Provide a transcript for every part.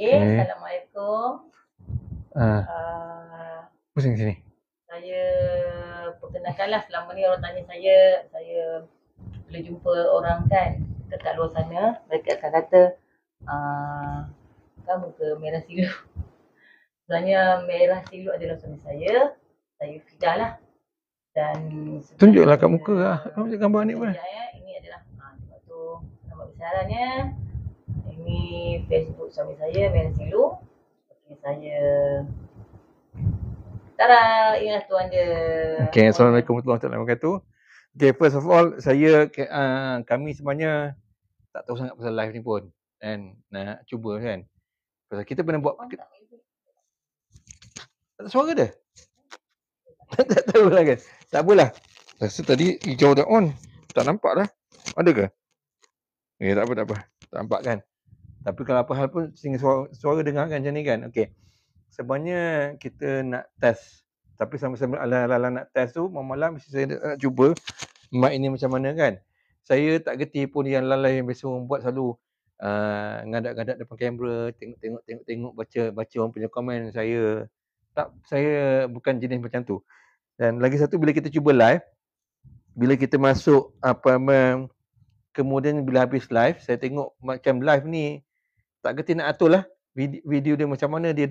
Okay. Assalamualaikum. Ah, Uh, pusing sini. saya perkenalkanlah, selama ni orang tanya saya bila jumpa orang kan dekat luar sana, mereka akan kata, uh, kamu ke merah silu. Sebenarnya merah silu adalah suami saya Fidah lah. Dan Tunjuklah sebenarnya kat muka lah. Kamu tunjuk gambar ni pun. sekejap ya, ini adalah tengok tu nama besarannya. Ini Facebook suami saya, merah silu. Okay, saya Tara, inilah tuan dia. Okay, Assalamualaikum warahmatullahi wabarakatuh. Okay, first of all, kami sebenarnya tak tahu sangat pasal live ni pun. Dan nak cuba kan. Pasal kita pernah buat, tak ada suara dia. tak tahu lah kan. Tak apalah. Rasa tadi hijau dah on. Tak nampak dah. Ada ke? Okay, tak apa. Tak nampak kan. Tapi kalau apa hal pun, suara dengar kan macam ni kan. Okay. Sebenarnya kita nak test. Tapi sama-sama ala-ala nak test tu, malam mesti saya nak cuba mic ini macam mana kan. Saya tak gerti pun yang lalai yang biasa orang buat selalu ngadak-ngadak depan kamera, tengok, baca orang punya komen. Saya bukan jenis macam tu. Dan lagi satu, bila kita cuba live, bila kita masuk kemudian bila habis live, saya tengok macam live ni tak gerti nak atur lah video dia macam mana, dia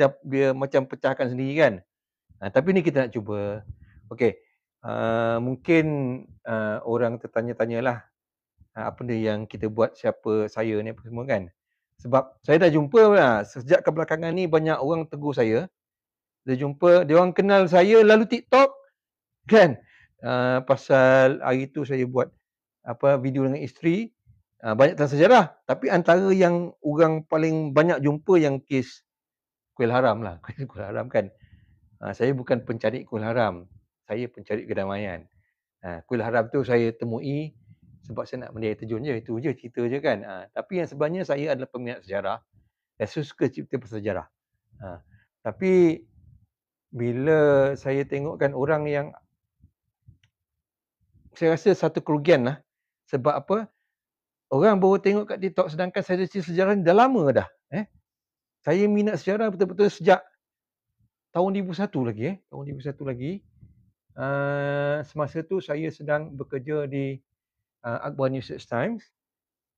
macam pecahkan sendiri kan. Tapi ni kita nak cuba. Okey. Mungkin orang tertanya-tanyalah apa dia yang kita buat, siapa saya ni apa semua kan. Sebab saya dah jumpa lah, sejak kebelakangan ni banyak orang tegur saya. Dia orang kenal saya lalu TikTok kan. Pasal hari tu saya buat video dengan isteri, banyak tentang sejarah. Tapi antara yang orang paling banyak jumpa yang kes kuil haram lah. Kuil haram kan. Saya bukan pencari kuil haram. Saya pencari kedamaian. Kuil haram tu saya temui sebab saya nak melihat terjun je. Itu je cerita je kan. Tapi yang sebenarnya saya adalah peminat sejarah. Saya suka cerita pasal sejarah. Tapi bila saya tengokkan orang yang, saya rasa satu kerugian lah. Sebab apa? Orang baru tengok kat TikTok sedangkan saya cerita sejarah ni dah lama dah. Saya minat sejarah betul-betul sejak tahun 2001 lagi. Tahun 2001 lagi. Semasa tu saya sedang bekerja di Akhbar News Times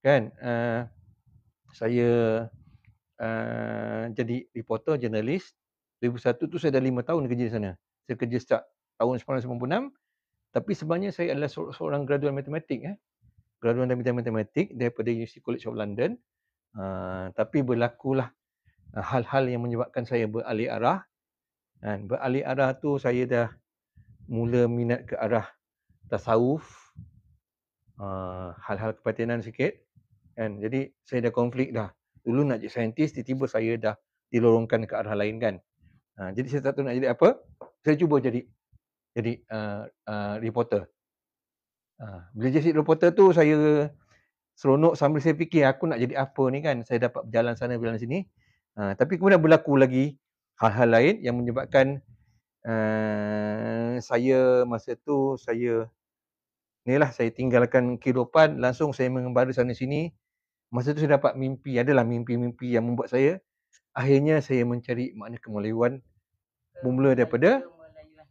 kan. Saya jadi reporter, jurnalis. 2001 tu saya dah 5 tahun kerja di sana. Saya kerja sejak tahun 1996. Tapi sebenarnya saya adalah seorang graduan matematik. Graduan dalam bidang matematik daripada University College of London. Tapi berlakulah hal-hal yang menyebabkan saya beralih arah. Beralih arah tu saya dah mula minat ke arah tasawuf, hal-hal kebatinan sikit kan. Jadi saya dah konflik dah. Dulu nak jadi saintis, tiba-tiba saya dah dilorongkan ke arah lain kan. Jadi saya tak tahu nak jadi apa. Saya cuba jadi reporter. Bila jadi reporter tu saya seronok sambil saya fikir aku nak jadi apa ni kan. Saya dapat berjalan sana berjalan sini. Tapi kemudian berlaku lagi hal-hal lain yang menyebabkan saya masa tu saya tinggalkan kehidupan, langsung saya mengembara sana sini. Masa tu saya dapat mimpi, adalah mimpi-mimpi yang membuat saya akhirnya saya mencari makna kemalayuan bermula daripada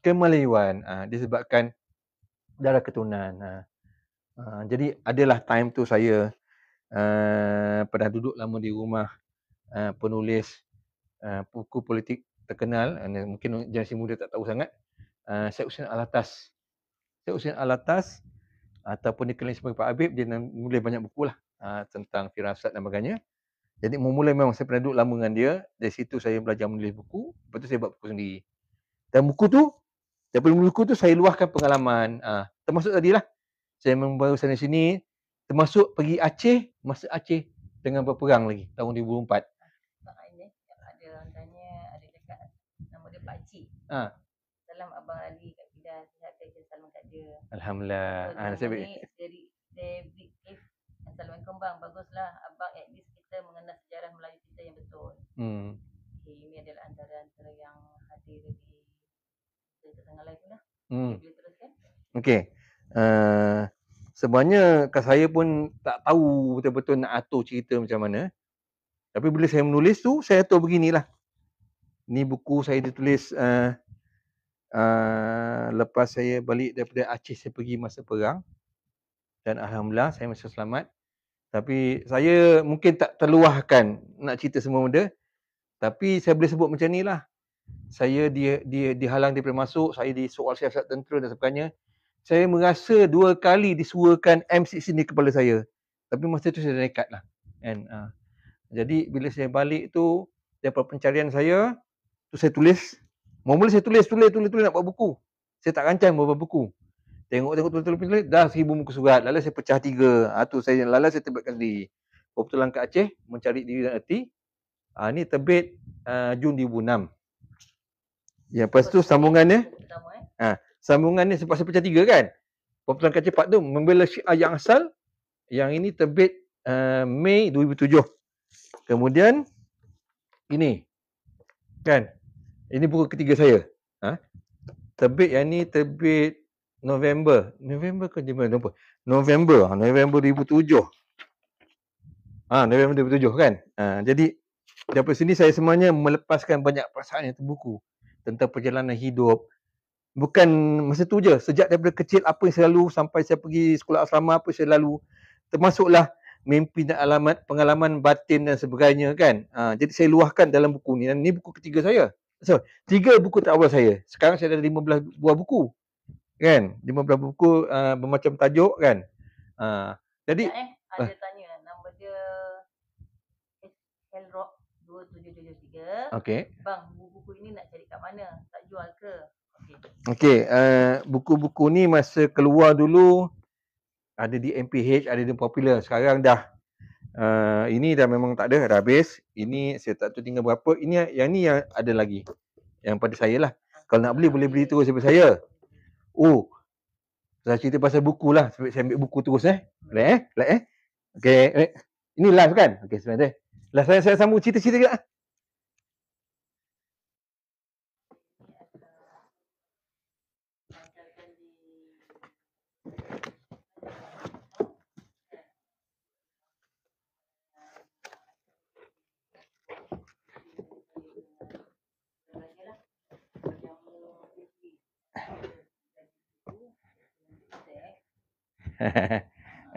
kemalayuan. Disebabkan darah keturunan. Jadi adalah time tu saya pernah duduk lama di rumah penulis buku politik terkenal, mungkin generasi muda tak tahu sangat, Syed Hussein Alatas. Syed Hussein Alatas ataupun dikenali sebagai Pak Habib, dia menulis banyak buku lah tentang firasat dan sebagainya. Jadi memang saya pernah duduk lama dengan dia. Dari situ saya belajar menulis buku. Lepas tu saya buat buku sendiri. Dan daripada buku tu saya luahkan pengalaman. Termasuk tadilah saya membawa sana sini, termasuk pergi Aceh, masa Aceh dengan berperang lagi tahun 2004. Ada orang tanya, ada cakap nama dia Pak Cik. Salam Abang Ali kat Fidah, sihat kerja, salam kat dia. Alhamdulillah. Dari David If. Assalamualaikum bang, baguslah abang, at least kita mengenal sejarah Melayu kita yang betul. Okay, ini adalah antara yang hadir di tengah live lah. Boleh teruskan? Okay. Sebenarnya saya pun tak tahu betul-betul nak atur cerita macam mana. Tapi bila saya menulis tu, saya atur beginilah. Ni buku saya ditulis lepas saya balik daripada Aceh, saya pergi masa perang. Dan alhamdulillah saya masih selamat. Tapi saya mungkin tak terluahkan nak cerita semua benda. Tapi saya boleh sebut macam ni lah. Saya dihalang daripada masuk, saya disoal siasat tentera dan sebagainya. Saya merasa 2 kali disuarakan M16 di kepala saya. Tapi masa tu saya dah nekat lah. And, jadi bila saya balik tu, daripada pencarian saya, tu saya tulis. Mula-mula saya tulis nak buat buku. Saya tak rancang buat buku. Tengok tulis, dah 1000 muka surat. Lalu saya pecah 3. Tu saya terbitkan sendiri. Kebetulan kat Aceh, mencari diri dan erti. Ni terbit Jun 2006. Ya, lepas tu sambungannya. Sambungannya sebab saya pecah 3 kan. Kebetulan kat Aceh part tu membela Syiah yang asal. Yang ini terbit Mei 2007. Kemudian ini kan. Ini buku ketiga saya. Terbit yang ni terbit November ke November? November 2007. November 2007 kan. Jadi daripada sini saya sebenarnya melepaskan banyak perasaan yang terbuku tentang perjalanan hidup. Bukan masa tu je, sejak daripada kecil apa yang saya lalu sampai saya pergi sekolah asrama, apa saya lalu, termasuklah mimpi dan pengalaman batin dan sebagainya kan. Jadi saya luahkan dalam buku ni. Dan ni buku ketiga saya. So, 3 buku terawal saya. Sekarang saya ada 15 buah buku. Kan? 15 buku bermacam tajuk kan. Jadi ada tanya nama dia Hellrock 2773. Okey. Bang, buku ini nak cari kat mana? Tak jual ke? Okey, buku-buku ni masa keluar dulu ada di MPH, ada di Popular. Sekarang dah ini dah memang tak ada, dah habis. Ini saya tak tahu tinggal berapa. Ini yang ni yang ada lagi. Yang pada saya lah. Kalau nak beli boleh beli terus daripada saya. Saya cerita pasal buku lah. Saya ambil buku terus Boleh Okey, ini live kan? Okey, sebentar. Lah saya sambung cerita-cerita ke?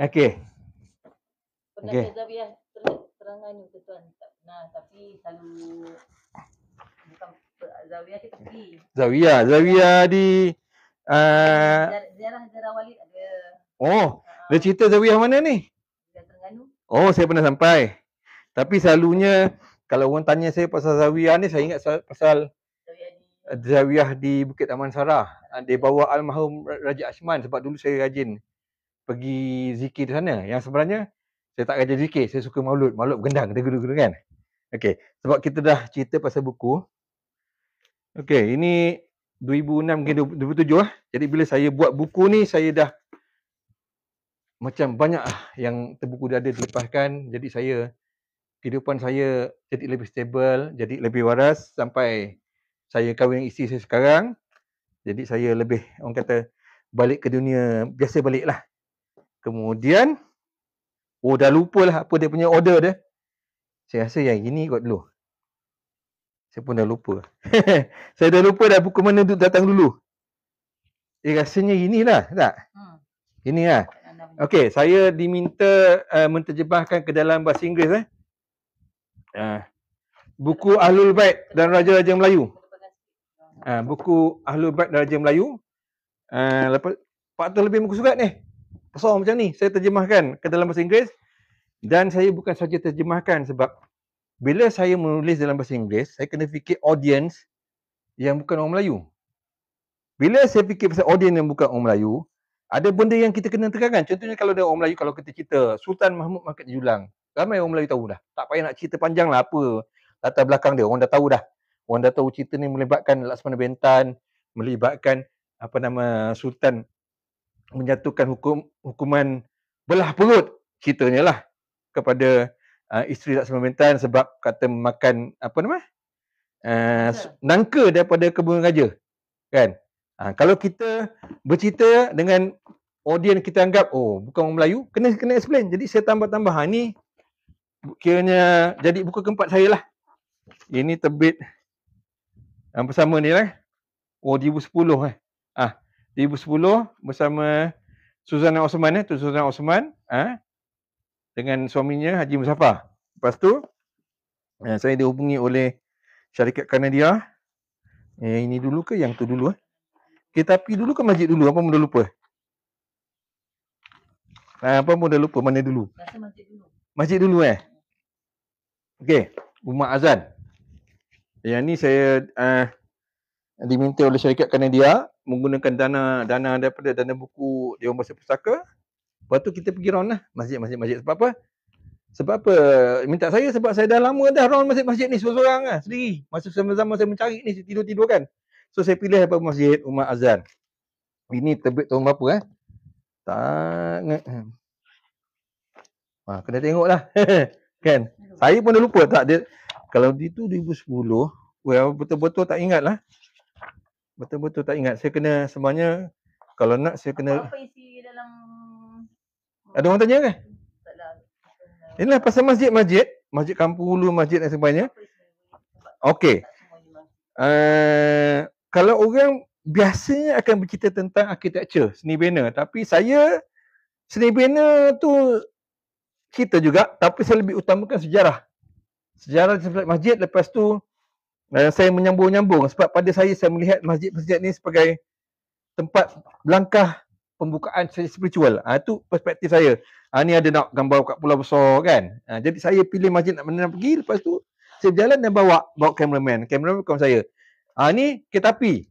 Okey. Pernah ke Zawiah Terengganu ke tuan? Tak pernah, tapi selalu bukan Zawiah dia pergi. Zawiah di Ziarah Walid ada. Dia cerita Zawiah mana ni? Terengganu. Saya pernah sampai. Tapi selalunya kalau orang tanya saya pasal Zawiah ni, saya ingat pasal Zawiah di Bukit Taman Sarah. Dia bawa almarhum Raja Ashman, sebab dulu saya rajin pergi zikir di sana. Yang sebenarnya saya tak rajin zikir, saya suka maulud bergendang, degu-degu kan. Okey, sebab kita dah cerita pasal buku. Okey, ini 2006 ke 2007 lah. Jadi bila saya buat buku ni, saya dah macam banyak yang terbuku dah ada dilepaskan. Jadi kehidupan saya jadi lebih stable, jadi lebih waras sampai saya kahwin dengan isteri saya sekarang. Jadi saya lebih, orang kata, balik ke dunia biasa balik lah. Kemudian, dah lupa lah apa dia punya order dia. Saya rasa yang ini kot dulu. Saya pun dah lupa. Saya dah lupa dah buku mana datang dulu. Rasanya inilah, tak? Ini lah. Okey, saya diminta menterjemahkan ke dalam bahasa Inggeris. Buku Ahlul Bait dan Raja-Raja Melayu. Buku Ahlul Bait dan Raja Melayu. Lepas 400 lebih muka surat ni. Besar macam ni. Saya terjemahkan ke dalam bahasa Inggeris. Dan saya bukan saja terjemahkan, sebab bila saya menulis dalam bahasa Inggeris, saya kena fikir audience yang bukan orang Melayu. Bila saya fikir pasal audience yang bukan orang Melayu, ada benda yang kita kena terangkan. Contohnya kalau ada orang Melayu, kalau kita cerita Sultan Mahmud Mangkat Julang, ramai orang Melayu tahu dah. Tak payah nak cerita panjang lah apa latar belakang dia. Orang dah tahu dah. Orang dah tahu cerita ni melibatkan Laksamana Bentan, melibatkan Sultan menjatuhkan hukuman belah perut, ceritanya lah, kepada isteri Laksamana Bentan sebab kata makan nangka daripada kebun raja kan. Kalau kita bercerita dengan audience kita anggap bukan orang Melayu, kena explain. Jadi saya tambah-tambah ni kiranya jadi buku keempat saya lah. Ini terbit bersama ni lah. 2010 2010 bersama Suzana Osman tu Suzana Osman dengan suaminya Haji Muzaffar. Lepas tu saya dihubungi oleh syarikat Kanadia. Ini dulu ke yang tu dulu Tapi dulu ke masjid dulu? Apa pun dah lupa. Apa pun dah lupa mana dulu. Rasa masjid dulu. Masjid dulu Okey, Rumah Azan. Yang ni saya diminta oleh syarikat Kanadia menggunakan dana daripada dana buku Dewan Bahasa Pustaka. Lepas tu kita pergi round lah masjid. Sebab apa? Sebab apa minta saya? Sebab saya dah lama dah round masjid ni seorang-seorang sendiri. Masa zaman saya mencari ni, saya tidur-tidur kan. So saya pilih apa masjid Rumah Azan. Ini terbit tahun berapa tak kena tengok lah. Kan? Saya pun dah lupa tak dia. Kalau itu 2010, betul-betul tak ingat lah. Betul-betul tak ingat. Saya kena semuanya, kalau nak saya kena. Apa isi dalam? Ada orang tanya kan? Inilah pasal masjid Kampung Hulu, masjid dan sebagainya. Okey. Kalau orang biasanya akan bercerita tentang architecture, seni bina. Tapi saya, seni bina tu kita juga, tapi saya lebih utamakan sejarah. Sejarah masjid. Lepas tu saya menyambung-nyambung. Sebab pada saya melihat masjid-masjid ni sebagai tempat langkah pembukaan spiritual. Itu perspektif saya. Ni ada nak gambar kat Pulau Besar kan. Jadi saya pilih masjid nak pergi. Lepas tu saya berjalan dan bawa cameraman. Cameraman kawan saya. Ni kereta api.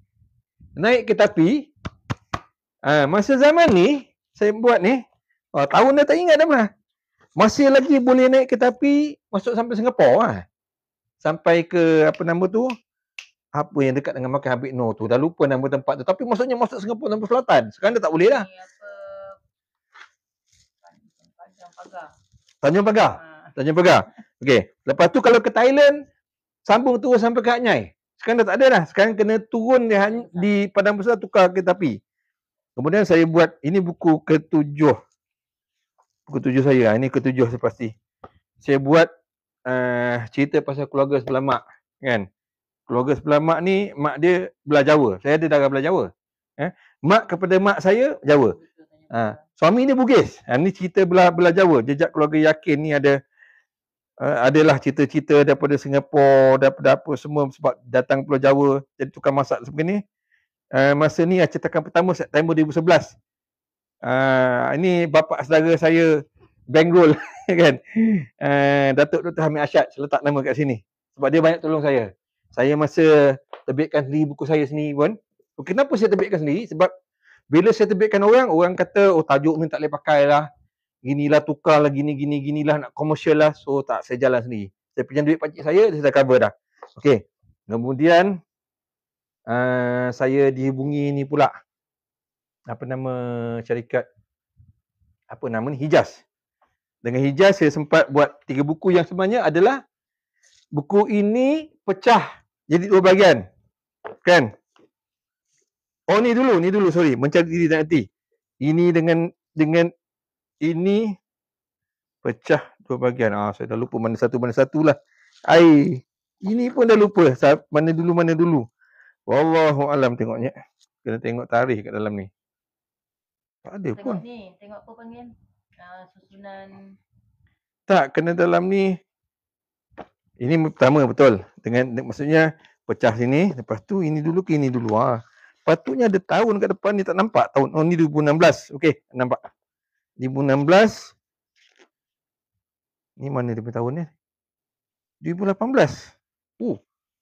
Naik kereta api. Masa zaman ni saya buat ni, tahun dah tak ingat dah pernah. Masih lagi boleh naik kereta api masuk sampai Singapura sampai ke apa nama tu? Apa yang dekat dengan Makan Habib Noor tu. Dah lupa nama tempat tu. Tapi maksudnya masuk Singapura sampai selatan. Sekarang dah tak boleh dah. Tanjung Pagar. Okey. Lepas tu kalau ke Thailand, sambung terus sampai ke Hat Nyai. Sekarang dah tak ada dah. Sekarang kena turun di Padang Besar, tukar kereta api. Kemudian saya buat, ini buku ke-7. Buku 7 saya. Ini ke-7 saya pasti. Saya buat cerita pasal keluarga sebelah mak. Kan? Keluarga sebelah mak ni, mak dia belah Jawa. Saya ada darah belah Jawa. Mak kepada mak saya, Jawa. Suami ni Bugis. Ni cerita belah Jawa. Jejak keluarga Yakin ni adalah cerita-cerita daripada Singapura, daripada apa semua sebab datang Pulau Jawa jadi tukang masak sebegini. Masa ni cetakan pertama September 2011. Ini bapa saudara saya Bengrol kan. Datuk Dr. Hamid Asyad, saya letak nama kat sini. Sebab dia banyak tolong saya. Saya masa terbitkan sendiri buku saya sendiri pun. Kenapa saya terbitkan sendiri? Sebab bila saya terbitkan orang kata tajuk ni tak boleh pakai lah. Ginilah tukar lah, ginilah nak komersial lah. So tak, saya jalan sendiri. Saya pinjam duit pakcik saya dah cover dah. Okey. Kemudian saya dihubungi ni pula. Apa nama syarikat? Apa nama ni? Hijaz. Dengan Hijaz saya sempat buat 3 buku yang sebenarnya adalah buku ini pecah jadi 2 bahagian. Kan? Oh ni dulu sorry. Mencari diri dan hati. Ini dengan ini pecah 2 bahagian. Saya dah lupa mana satu lah. Ini pun dah lupa. Mana dulu. Wallahu alam tengoknya. Kena tengok tarikh kat dalam ni. Tak ada pun. Tengok apa panggil? Susunan. Tak, kena dalam ni. Ini pertama betul. Maksudnya pecah sini. Lepas tu ini dulu ke ini dulu. Patutnya ada tahun kat depan ni tak nampak. Tahun ni 2016. Okey, nampak. 2016. Ni mana dia punya tahun ni? 2018.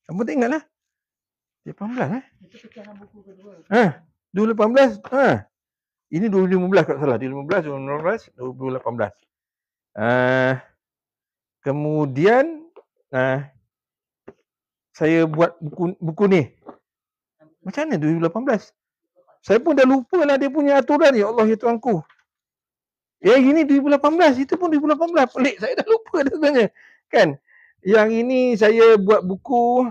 Apa tak ingat lah. 2018 Itu pecahan buku kedua. 2018. Ini 2015 kalau salah. 2018. Kemudian saya buat buku ni. Macam mana 2018? Saya pun dah lupa lah dia punya aturan. Ya Allah, ya Tuhanku. Ini 2018. Itu pun 2018. Pelik. Saya dah lupa dah sebenarnya. Kan? Yang ini saya buat buku.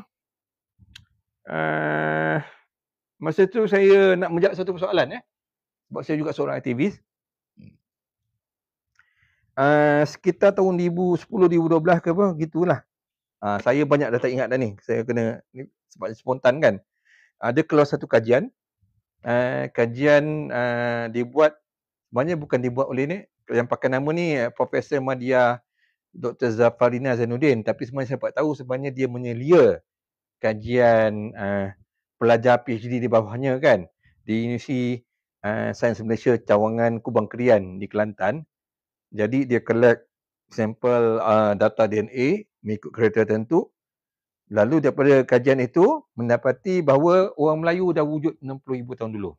Masa tu saya nak menjawab satu persoalan. Sebab saya juga seorang aktivis. sekitar tahun 2010, 2012 ke apa, gitulah. Saya banyak dah tak ingat dah ni. Saya kena, ni sebab spontan kan. Ada keluar satu kajian. Kajian dibuat, sebenarnya bukan dibuat oleh ni, yang pakai nama ni Profesor Madya Dr. Zafarina Zainuddin. Tapi sebenarnya saya dapat tahu sebenarnya dia menyelia kajian pelajar PhD di bawahnya kan. Di Universiti Sains Malaysia Cawangan Kubang Krian di Kelantan. Jadi dia collect sampel data DNA mengikut kriteria tertentu. Lalu daripada kajian itu mendapati bahawa orang Melayu dah wujud 60,000 tahun dulu.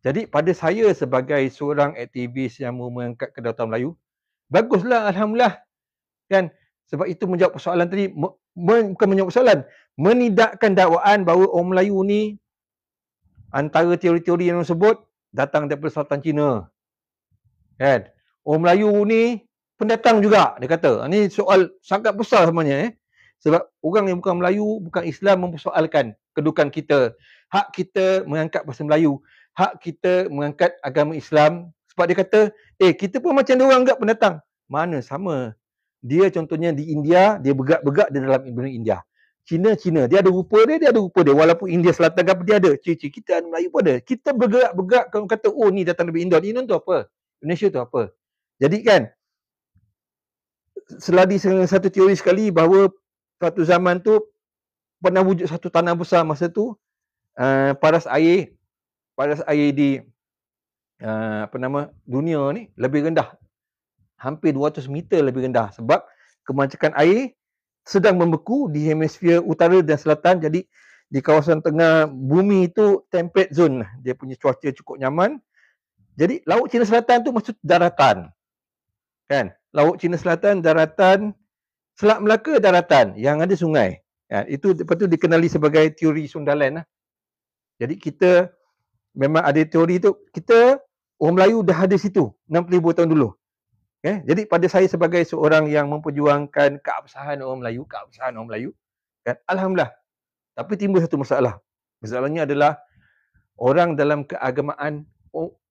Jadi pada saya sebagai seorang aktivis yang mengangkat kedaulatan Melayu, baguslah, alhamdulillah. Kan? Sebab itu menjawab persoalan tadi, bukan menjawab persoalan, menidakkan dakwaan bahawa orang Melayu ni antara teori-teori yang sebut datang daripada Sultan Cina. Kan? Orang Melayu ni pendatang juga, dia kata. Ini soal sangat besar sebenarnya. Sebab orang yang bukan Melayu, bukan Islam mempersoalkan kedudukan kita. Hak kita mengangkat bahasa Melayu. Hak kita mengangkat agama Islam. Sebab dia kata, kita pun macam dia orang anggap pendatang. Mana sama. Dia contohnya di India, dia bergerak-bergerak di dalam India. Cina, dia ada rupa dia ada rupa dia. Walaupun India Selatan apa dia ada. Ciri-ciri kita ada, Melayu pun ada. Kita bergerak-bergerak, kalau kata, oh ni datang dari India. India tu apa? Indonesia tu apa? Jadi kan, seladi satu teori sekali bahawa suatu zaman tu pernah wujud satu tanah besar masa tu, paras air di dunia ni lebih rendah, hampir 200 meter lebih rendah, sebab kemancakan air sedang membeku di hemisfera utara dan selatan. Jadi di kawasan tengah bumi itu temperate zone, dia punya cuaca cukup nyaman. Jadi Laut Cina Selatan tu maksud daratan kan, Laut Cina Selatan daratan, Selat Melaka daratan, yang ada sungai. Itu lepas tu dikenali sebagai teori Sundaland lah. Jadi kita memang ada teori tu, kita orang Melayu dah ada situ 60,000 tahun dulu. Jadi pada saya sebagai seorang yang memperjuangkan keabsahan orang Melayu, kan, alhamdulillah. Tapi timbul satu masalah. Masalahnya adalah orang dalam keagamaan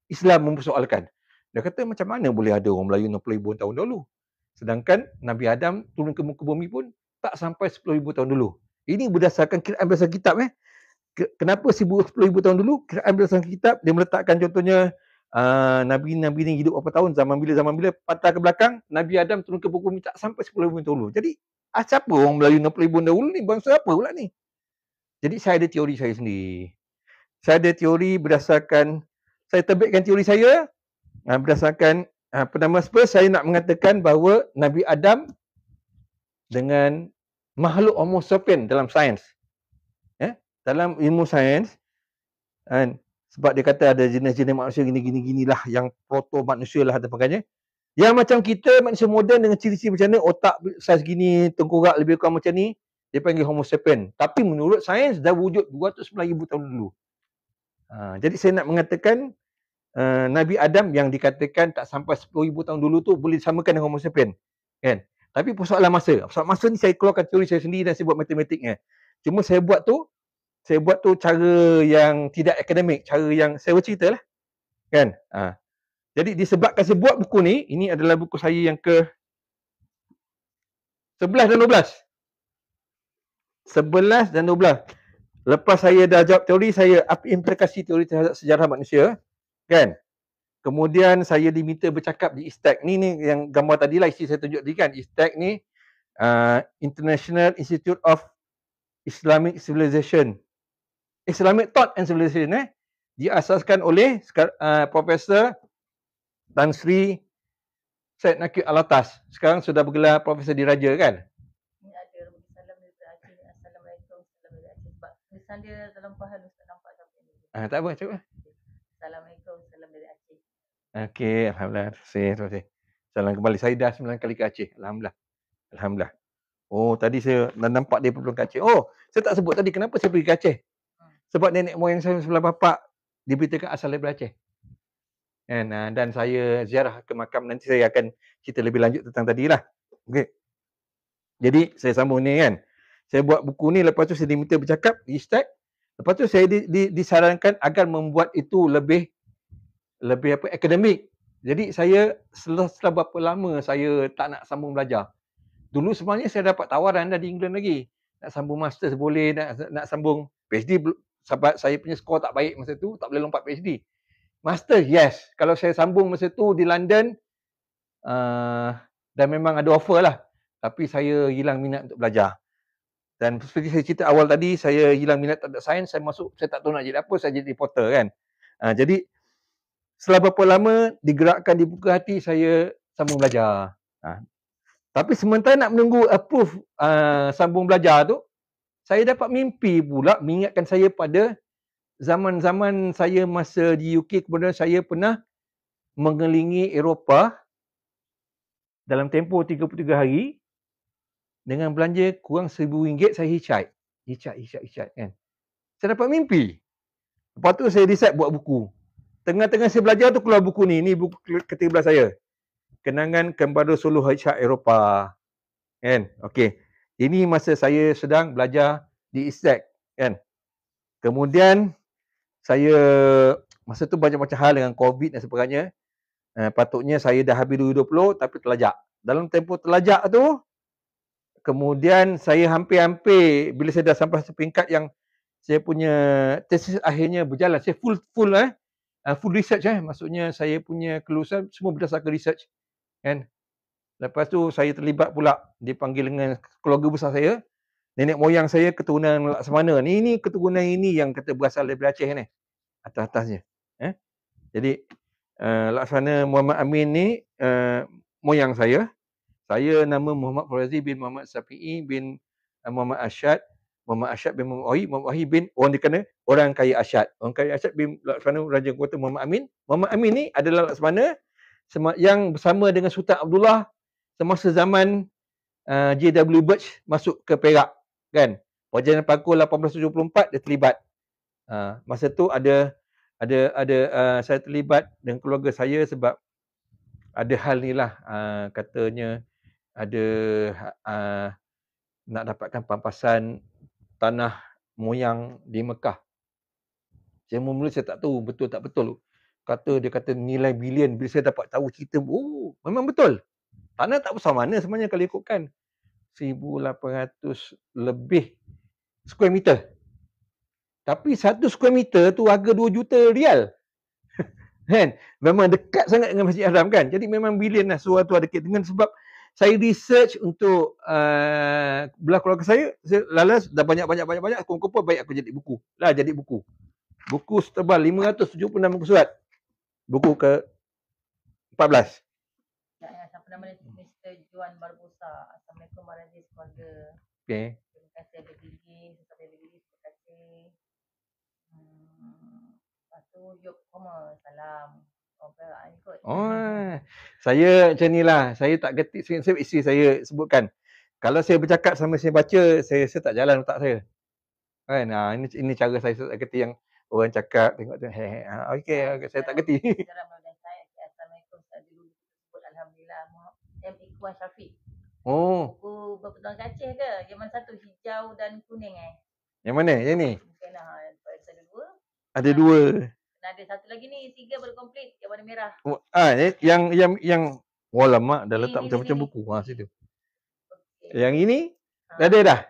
Islam mempersoalkan. Dia kata macam mana boleh ada orang Melayu 60,000 tahun dulu? Sedangkan Nabi Adam turun ke muka bumi pun tak sampai 10,000 tahun dulu. Ini berdasarkan kiraan berdasarkan kitab. Kenapa 10,000 tahun dulu? Kiraan berdasarkan kitab, dia meletakkan contohnya Nabi-Nabi ni hidup berapa tahun, zaman bila, patah ke belakang, Nabi Adam turun ke muka bumi tak sampai 10,000 tahun dulu. Jadi, siapa orang Melayu 60,000 tahun dulu ni? Bangsa apa pula ni? Jadi, saya ada teori saya sendiri. Saya ada teori berdasarkan, saya terbitkan teori saya, berdasarkan saya nak mengatakan bahawa Nabi Adam dengan makhluk Homo sapien dalam sains, dalam ilmu sains, sebab dia kata ada jenis-jenis manusia gini lah, yang proto manusia lah dan sebagainya, yang macam kita manusia moden dengan ciri-ciri macam ni, otak saiz gini, tengkorak lebih kurang macam ni, dia panggil Homo sapien. Tapi menurut sains dah wujud 209,000 tahun dulu. Jadi saya nak mengatakan Nabi Adam yang dikatakan tak sampai 10,000 tahun dulu tu boleh disamakan dengan Homo sapien, kan? Tapi persoalan masa ni saya keluarkan teori saya sendiri dan saya buat matematiknya. Cuma saya buat tu cara yang tidak akademik, cara yang saya bercerita lah, kan? Jadi disebabkan saya buat buku ni, ini adalah buku saya yang ke 11 dan 12. 11 dan 12. Lepas saya dah jawab teori, saya implikasi teori terhadap sejarah manusia, kan? Kemudian saya diminta bercakap di ISTEC. Ni yang gambar tadi lah, isi saya tunjuk tadi kan. ISTEC ni International Institute of Islamic Civilization, Islamic Thought and Civilization. Diasaskan oleh Profesor Tan Sri Syed Nakib Alatas. Sekarang sudah bergelar Profesor Diraja kan. Ini ada salam dari Aceh. Assalamualaikum. Salam dari Aceh. Sebab tulisan dia dalam faham tak nampak siapa ni. Tak apa, cuba. Assalamualaikum. Salam dari Aceh. Okey, alhamdulillah. Terima kasih. Salam kembali. Saya dah 9 kali ke Aceh. Alhamdulillah. Oh, tadi saya dah nampak dia pergi ke Aceh. Oh, saya tak sebut tadi kenapa saya pergi ke Aceh. Sebab nenek moyang saya sebelah bapa diberitakan asal daripada Aceh. Dan saya ziarah ke makam, nanti saya akan cerita lebih lanjut tentang tadi lah. Okey. Jadi saya sambung ni kan. Saya buat buku ni, lepas tu saya diminta bercakap di ISTEC. Lepas tu saya disarankan agar membuat itu lebih akademik. Jadi saya setelah berapa lama saya tak nak sambung belajar. Dulu sebenarnya saya dapat tawaran dari England lagi. Nak sambung masters boleh, nak sambung PhD sebab saya punya skor tak baik masa tu, tak boleh lompat PhD. Master, yes. Kalau saya sambung masa tu di London, dan memang ada offer lah. Tapi saya hilang minat untuk belajar. Dan seperti saya cerita awal tadi, saya hilang minat tak ada sains, saya tak tahu nak jadi apa, saya jadi reporter kan. Jadi, setelah berapa lama digerakkan di buka hati, saya sambung belajar. Tapi sementara nak menunggu approve sambung belajar tu, saya dapat mimpi pula mengingatkan saya pada zaman-zaman saya masa di UK, kemudian saya pernah mengelilingi Eropah dalam tempoh 33 hari dengan belanja kurang RM1,000 saya hitchhike kan. Saya dapat mimpi. Lepas tu saya decide buat buku. Tengah-tengah saya belajar tu keluar buku ni. Ni buku ke-13 saya. Kenangan Kembara Solo Hitchhike Eropah. Kan? Okey. Ini masa saya sedang belajar di ISTEC kan. Kemudian saya masa tu banyak macam hal dengan COVID dan sebagainya. Patutnya saya dah habis 2020 tapi terlajak. Dalam tempoh terlajak tu, kemudian saya hampir-hampir bila saya dah sampai seperingkat yang saya punya tesis akhirnya berjalan. Saya full research maksudnya saya punya kelulusan semua berdasarkan research kan. Lepas tu saya terlibat pula dipanggil dengan keluarga besar saya. Nenek moyang saya keturunan Laksamana. Ni keturunan ini yang kata berasal dari Aceh ni. Atas-atasnya. Jadi Laksamana Muhammad Amin ni moyang saya. Saya nama Muhammad Fauzi bin Muhammad Safi'i bin Muhammad Asyad bin Muhammad Wahid bin orang dikena orang kaya Asyad. Orang kaya Asyad bin Laksamana Raja Kota Muhammad Amin. Muhammad Amin ni adalah Laksamana yang bersama dengan Sultan Abdullah semasa zaman J.W. Birch masuk ke Perak kan. Wajan Pakul 1874 dia terlibat. Masa tu ada saya terlibat dengan keluarga saya sebab ada hal ni lah katanya ada nak dapatkan pampasan tanah moyang di Mekah. Saya mula saya tak tahu betul tak betul. Dia kata nilai bilion. Bila saya dapat tahu cerita, oh memang betul. Tanah tak besar mana sebenarnya kalau ikutkan. 1,800 lebih square meter. Tapi 1 square meter tu harga 2 juta rial. Kan? Memang dekat sangat dengan Masjid Haram kan. Jadi memang bilion lah suatu ada kait dengan sebab saya research untuk belah keluarga saya lalas dah banyak kumpul baik aku jadi buku. Lah jadi buku. Buku setebal 576 muka surat. Buku ke 14. Siapa nama dia? Mr. Juan Barbosa. Assalamualaikum warahmatullahi wabarakatuh. Okey. Terima kasih ada gigi, terima kasih. Lepas tu Yop Koma, salam. Saya macam ni lah. Saya tak gerti. Isteri saya sebutkan. Kalau saya bercakap sama saya baca, saya tak jalan otak saya. Kan? Ini cara saya tak gerti yang orang cakap, tengok tu. Okey, saya tak gerti. Assalamualaikum. Saya dulu sebut Alhamdulillah. M. Ikhwan Syafiq. Oh. Buku berapa tahun Aceh ke? Yang mana satu? Hijau dan kuning Yang mana? Yang ni? Mungkin ada dua. Ada dua. Ada satu lagi ni, 3 baru komplit. Yang warna merah. Yang walamak dah letak macam-macam buku. Situ. Okay. Yang ini? Dah ada dah?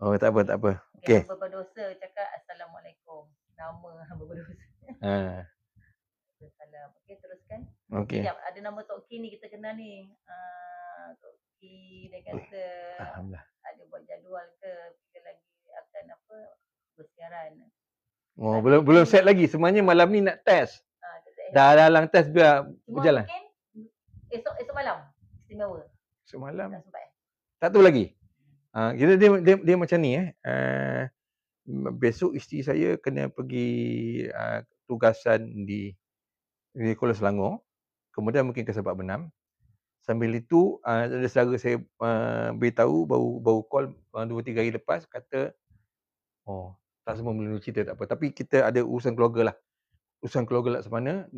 Oh, tak apa. Okey. Hamba berdosa cakap Assalamualaikum. Nama hamba berdosa. Salam. Okey, teruskan. Okey. Ada nama Tok Ki ni kita kenal ni. Tok Ki dia kata alhamdulillah. Ada buat jadual ke kita lagi akan bersiaran. Oh, belum set lagi. Sebenarnya malam ni nak test. Dah dalam test biar berjalan. Esok malam. Istimewa. Esok malam. Tak tahu lagi. Dia macam ni besok isteri saya kena pergi tugasan di Kuala Selangor. Kemudian mungkin ke Sebak Benam. Sambil itu ada saudara saya beritahu baru call 2-3 hari lepas kata tak semua boleh cerita tak apa. Tapi kita ada urusan keluarga lah. Urusan keluarga Laksamana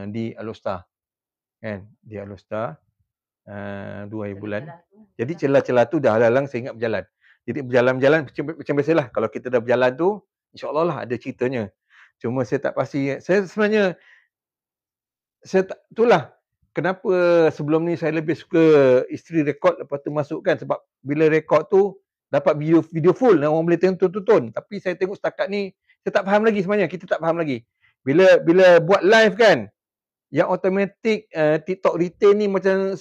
di Alostar. Kan? Di Alostar 2 hari bulan. Jadi celah-celah tu dah halang saya ingat berjalan. Jadi berjalan-jalan macam biasalah. Kalau kita dah berjalan tu, insya-Allah lah ada ceritanya. Cuma saya tak pasti. Saya sebenarnya itulah kenapa sebelum ni saya lebih suka isteri rekod lepas tu masukkan, sebab bila rekod tu dapat video full dan orang boleh tonton. Tapi saya tengok setakat ni saya tak faham lagi sebenarnya, kita tak faham lagi. Bila buat live kan, yang automatic TikTok retain ni macam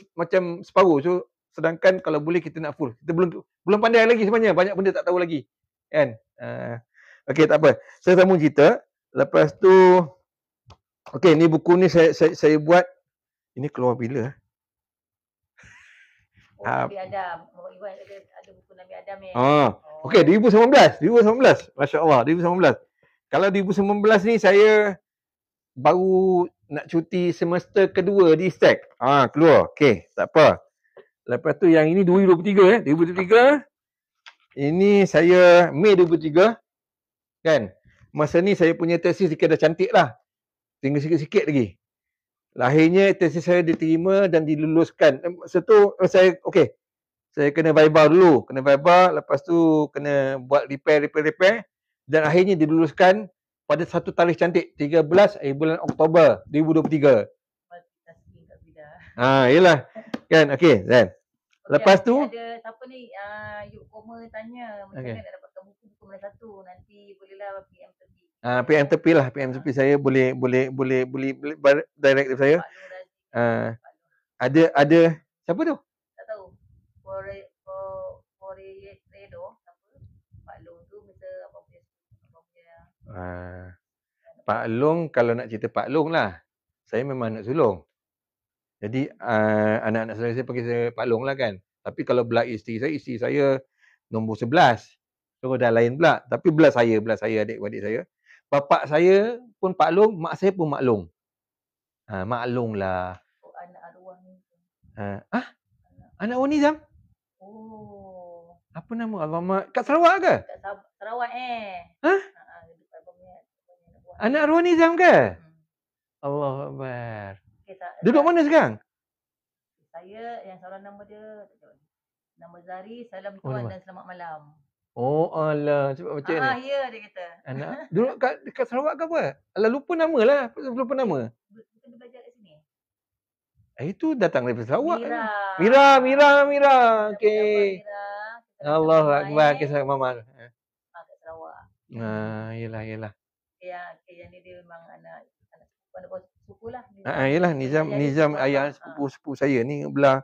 separuh. So sedangkan kalau boleh kita nak full. Kita belum pandai lagi sebenarnya, banyak benda tak tahu lagi. Kan? Okey, tak apa. Saya sambung cerita. Lepas tu okey, ni buku ni saya buat. Ini keluar bila? Nabi Adam. Iwan ada buku Nabi Adam ni. Okey, 2019. Masya-Allah, 2019. Kalau 2019 ni saya baru nak cuti semester kedua di STEC. Keluar. Okey, tak apa. Lepas tu yang ini 2023 2023. Ini saya Mei 2023. Kan? Masa ni saya punya tesis dah cantik lah. Tinggal sikit-sikit lagi. Lahirnya tesis saya diterima dan diluluskan. Masa tu saya kena viva dulu. Lepas tu kena buat repair dan akhirnya diluluskan pada satu tarikh cantik, 13 bulan Oktober 2023. Yalah. Kan? Okey, kan. Lepas tu ada siapa ni Yuk Koma tanya macam mana nak dapatkan buku mana satu, nanti bolehlah PM tepi. PM tepi lah, PM tepi saya boleh direct saya. Ada siapa tu? Tak tahu. Redo siapa? Pak Long tu mesti apa punya. Pak Long, kalau nak cerita Pak Long lah, saya memang nak sulung. Jadi anak-anak saya panggil saya Pak Long lah kan. Tapi kalau belah isteri saya nombor 11. So dah lain pula. Tapi belah saya adik-adik saya. Bapak saya pun Pak Long, mak saya pun Mak Long. Mak Long lah. Anak arwah ni. Anak arwah Nizam? Apa nama alamat? Kat Sarawak ke? Kat Sarawak Anak arwah Nizam ke? Allahu Akbar. Duduk mana sekarang? Saya yang seorang nama dia nama Zari, salam tuan dan selamat malam. Alah, sebab macam ni. Ya, dia kata. Anak duduk dekat Sarawak ke apa? Alah, lupa nama lah. Lupa nama. Bukan dia belajar kat sini. Itu datang dari Sarawak. Mira. Okey. Allahu Akbar, kisah mama. Kat Sarawak. Yalah. Yang ni dia memang anak sepupu lah. Yalah, Nizam ayah sepupu saya ni belah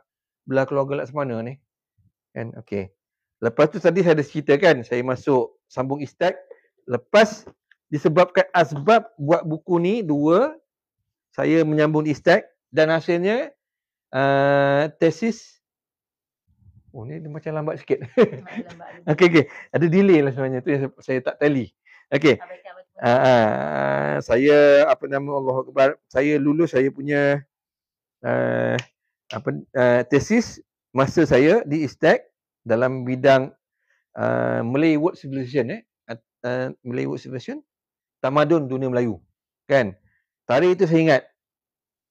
keluarga Laksamana ni. Kan? Okey. Lepas tu tadi saya ada cerita kan, saya masuk sambung istak. Lepas disebabkan asbab buat buku ni dua, saya menyambung istak dan hasilnya tesis. Ni dia macam lambat sikit. Okey. Ada delay lah sebenarnya, tu yang saya tak tally. Okey. Saya Allahu Akbar, saya lulus saya punya tesis masa saya di istak dalam bidang Malay Word Civilization Malay Word Civilization, tamadun dunia Melayu. Kan? Tarikh itu saya ingat.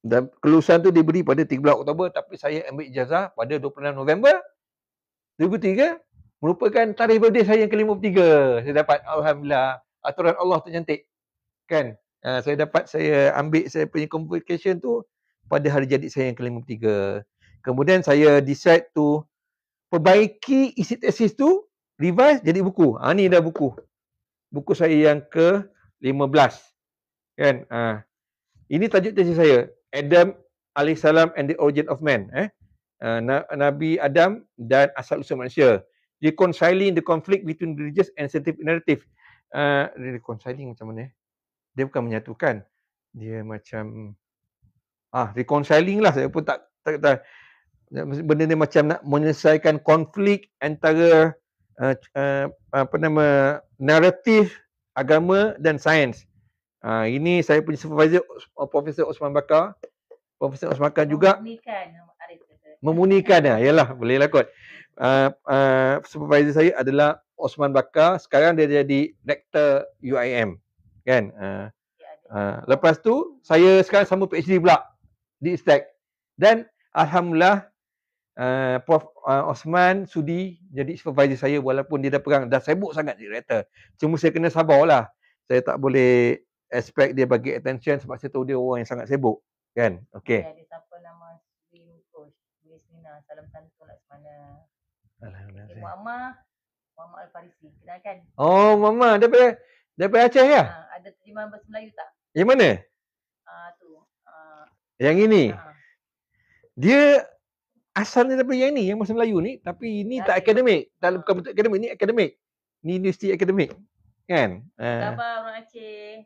Dan kelulusan tu diberi pada 13 Oktober, tapi saya ambil ijazah pada 26 November 2003, merupakan tarikh birthday saya yang ke-53. Saya dapat, alhamdulillah, aturan Allah tu cantik. Kan? Saya ambil saya punya convocation tu pada hari jadi saya yang ke-53. Kemudian saya decide to perbaiki isi tesis tu, revise jadi buku. Ni dah buku. Buku saya yang ke-15. Kan? Ini tajuk tesis saya. Adam alaihissalam and the Origin of Man. Nabi Adam dan asal-usul manusia. Reconciling the conflict between religious and scientific narrative. Reconciling macam mana? Dia bukan menyatukan. Dia macam reconciling lah. Saya pun tak benda ni macam nak menyelesaikan konflik antara naratif agama dan sains. Ini saya punya supervisor Profesor Osman Bakar. Profesor Osman Bakar juga memunikan yalah, boleh lah kot. Supervisor saya adalah Osman Bakar. Sekarang dia jadi Rektor UIM. Kan? Lepas tu saya sekarang sambung PhD pula di istak. Dan alhamdulillah Prof Osman sudi jadi supervisor saya walaupun dia dah sibuk sangat jadi rektor. Cuma saya kena sabarlah. Saya tak boleh expect dia bagi attention sebab saya tahu dia orang yang sangat sibuk. Kan? Okey. Dia ada siapa nama swim coach. Miss Nina, salam santun lah semana. Okay, Alhamdulillah. Muhammad Al-Farisi. Kenal kan? Oh, Mama daripada Aceh ya? Ada terjemahan bahasa Melayu tak? Yang mana? Tu. Yang ini. Ha. Dia asalnya daripada yang ni, yang bahasa Melayu ni, tapi ini Ya, tak ada. akademik. Tak bukan betul akademik, ni akademik. Ni universiti akademik. Kan? Khabar orang Aceh.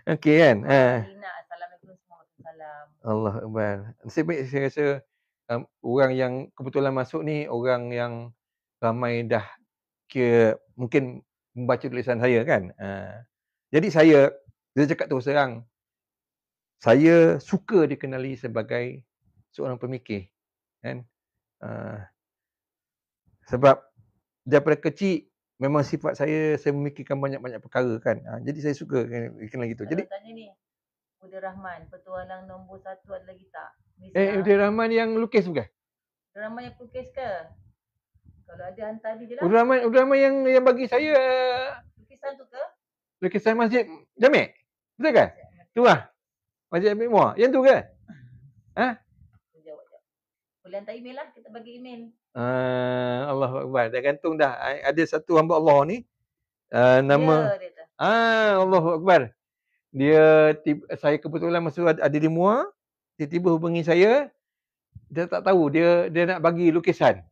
Okey kan? Lina, Assalamualaikum warahmatullahi. Allah Akbar. Nasib baik saya rasa orang yang kebetulan masuk ni orang yang ramai dah mungkin membaca tulisan saya kan. Jadi saya cakap terus terang, saya suka dikenali sebagai seorang pemikir kan. Sebab daripada kecil memang sifat saya memikirkan banyak-banyak perkara kan. Jadi saya suka dikenal gitu. Jadi tanya ni, Udir Rahman, petualang nombor 1 ada lagi tak? Udir Rahman yang lukis bukan? Udir Rahman yang lukis ke? Kalau ada hantar dia je lah. Udir Rahman yang bagi saya lukisan tu ke? Lukisan Masjid Jamek. Betul ke? Tu lah. Masjid Jamek Muar. Yang tu ke? Jawab. Boleh hantar email lah, kita bagi email. Allahu Akbar. Dah gantung dah. Ada satu hamba Allah ni. Nama. Allahu Akbar. Saya kebetulan masa ada di Muar. Tiba-tiba hubungi saya. Dia tak tahu. Dia nak bagi lukisan.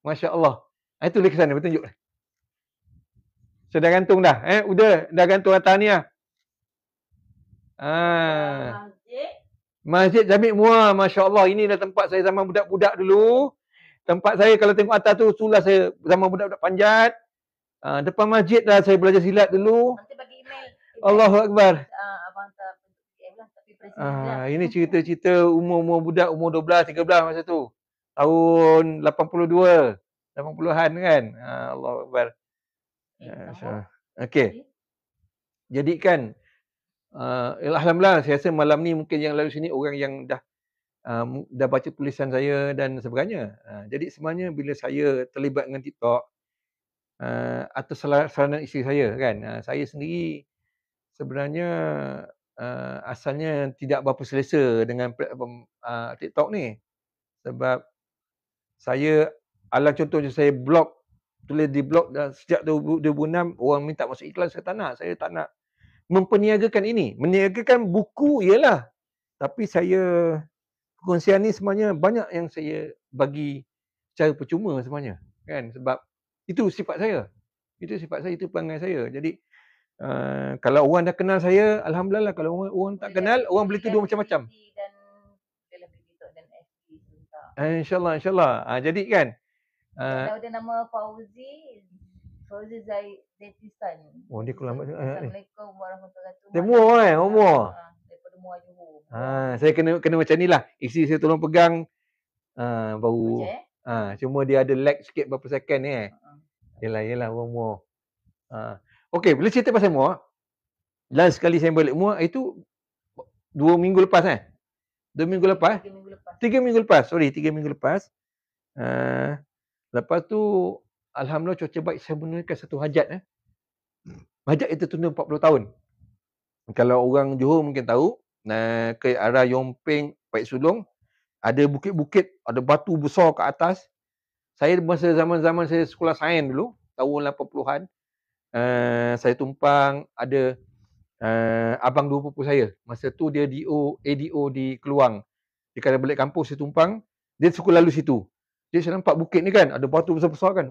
Masya Allah. Itu lukisan dia. Bertunjuk. Saya dah gantung dah. Dah gantung atas ni lah. Masjid Jamek Muar. Masya Allah. Inilah tempat saya zaman budak-budak dulu. Tempat saya kalau tengok atas tu, itulah saya zaman budak-budak panjat. Depan masjid dah saya belajar silat dulu. Nanti bagi email. Allahu Akbar. Abang tak PM lah, tapi presiden lah. Ini cerita-cerita umur budak, umur 12, 13 masa tu. Tahun 82, 80-an kan. Allahu Akbar. Okey. Jadi kan, alhamdulillah saya rasa malam ni mungkin yang lalu sini orang yang dah baca tulisan saya dan sebagainya. Jadi sebenarnya bila saya terlibat dengan TikTok atas saranan isteri saya kan, saya sendiri sebenarnya asalnya tidak berapa selesa dengan platform TikTok ni. Sebab saya, contohnya saya tulis di blog sejak 2006, orang minta masuk iklan, saya tak nak memperniagakan ini. Meniagakan buku ialah, tapi saya perkongsian ni sebenarnya banyak yang saya bagi secara percuma sebenarnya kan, sebab itu sifat saya. Itu perangai saya. Jadi kalau orang dah kenal saya, alhamdulillah. Kalau orang tak kenal, orang boleh tuduh macam-macam. InsyaAllah. Jadi kan ada nama Fauzi Zaitistan. Dia kelambat. Assalamualaikum warahmatullahi wabarakatuh. Dia Muar umur. Daripada Muar Johor. Saya kena macam ni lah. Isteri saya tolong pegang baru. Cuma dia ada lag sikit berapa second ni. Yelah Muar. Okey, bila cerita pasal Muar, last sekali saya balik Muar itu 2 minggu lepas 2 minggu lepas. 3 minggu lepas. 3 minggu lepas. Lepas tu alhamdulillah cuaca baik, saya menunaikan satu hajat. Hajat itu tunda 40 tahun. Kalau orang Johor mungkin tahu, ke arah Yomping, Pait Sulong, ada bukit-bukit, ada batu besar ke atas. Saya masa zaman-zaman saya sekolah sains dulu, tahun 80-an, saya tumpang ada abang dua pupu saya. Masa tu dia ADO di Keluang. Dia kata balik kampus, saya tumpang, dia suka lalu situ. Jadi saya nampak bukit ni kan, ada batu besar-besar kan.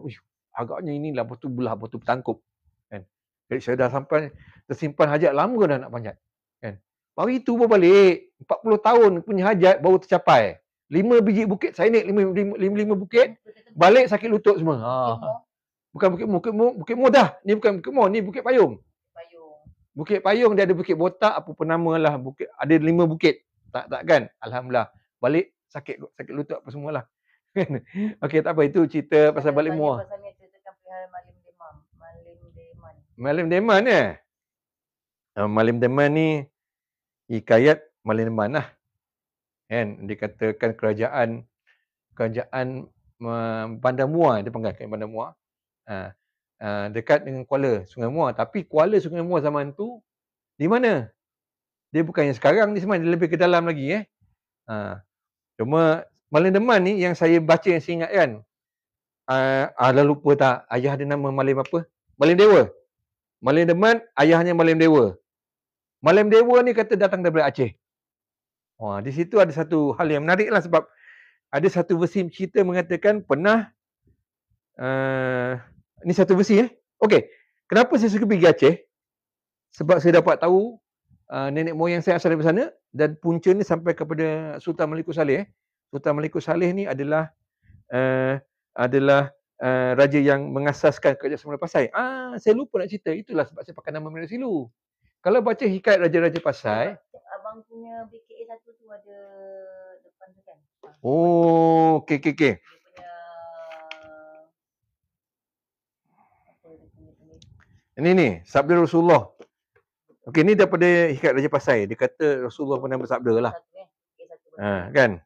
Agaknya inilah batu bertangkup. Kan? Jadi saya dah sampai, tersimpan hajat lama dah nak panjat. Kan? Hari tu baru balik, 40 tahun punya hajat baru tercapai. 5 biji bukit, saya naik 5 bukit, balik sakit lutut semua. Bukan Bukit Mo dah. Ni bukan Bukit Mo, ni Bukit Payung. Bukit Payung dia ada Bukit Botak, apa pun nama lah. Ada 5 bukit. Tak kan? Alhamdulillah. Balik sakit lutut apa semualah. Okey, tak apa. Itu cerita pasal balik Muar. Malim Deman Malim Deman ni hikayat Malim Deman lah. Kan? Dikatakan kerajaan Bandar Muar, dia panggil Bandar Muar. Dekat dengan Kuala Sungai Muar. Tapi Kuala Sungai Muar zaman tu di mana? Dia bukan yang sekarang ni semua, dia lebih ke dalam lagi Cuma Malin Deman ni yang saya baca, yang saya ingat kan, dah lupa tak ayah dia nama Malim apa? Malim Dewa. Malim Deman ayahnya Malim Dewa. Malim Dewa ni kata datang daripada Aceh. Di situ ada satu hal yang menarik lah, sebab ada satu versi cerita mengatakan pernah ni satu versi Okey, kenapa saya suka pergi Aceh? Sebab saya dapat tahu nenek moyang saya asal dari sana, dan punca ni sampai kepada Sultan Malikus Saleh. Sultan Malikus Saleh ni adalah raja yang mengasaskan Kerajaan Semula Pasai. Saya lupa nak cerita. Itulah sebab saya pakai nama Mira Silu. Kalau baca hikayat Raja-Raja Pasai, abang punya BKA 1 tu ada depan tu kan? okey. Dia punya Ini sabda Rasulullah. Okey, ni daripada hikayat Raja Pasai. Dia kata Rasulullah pernah bersabda lah. Kan?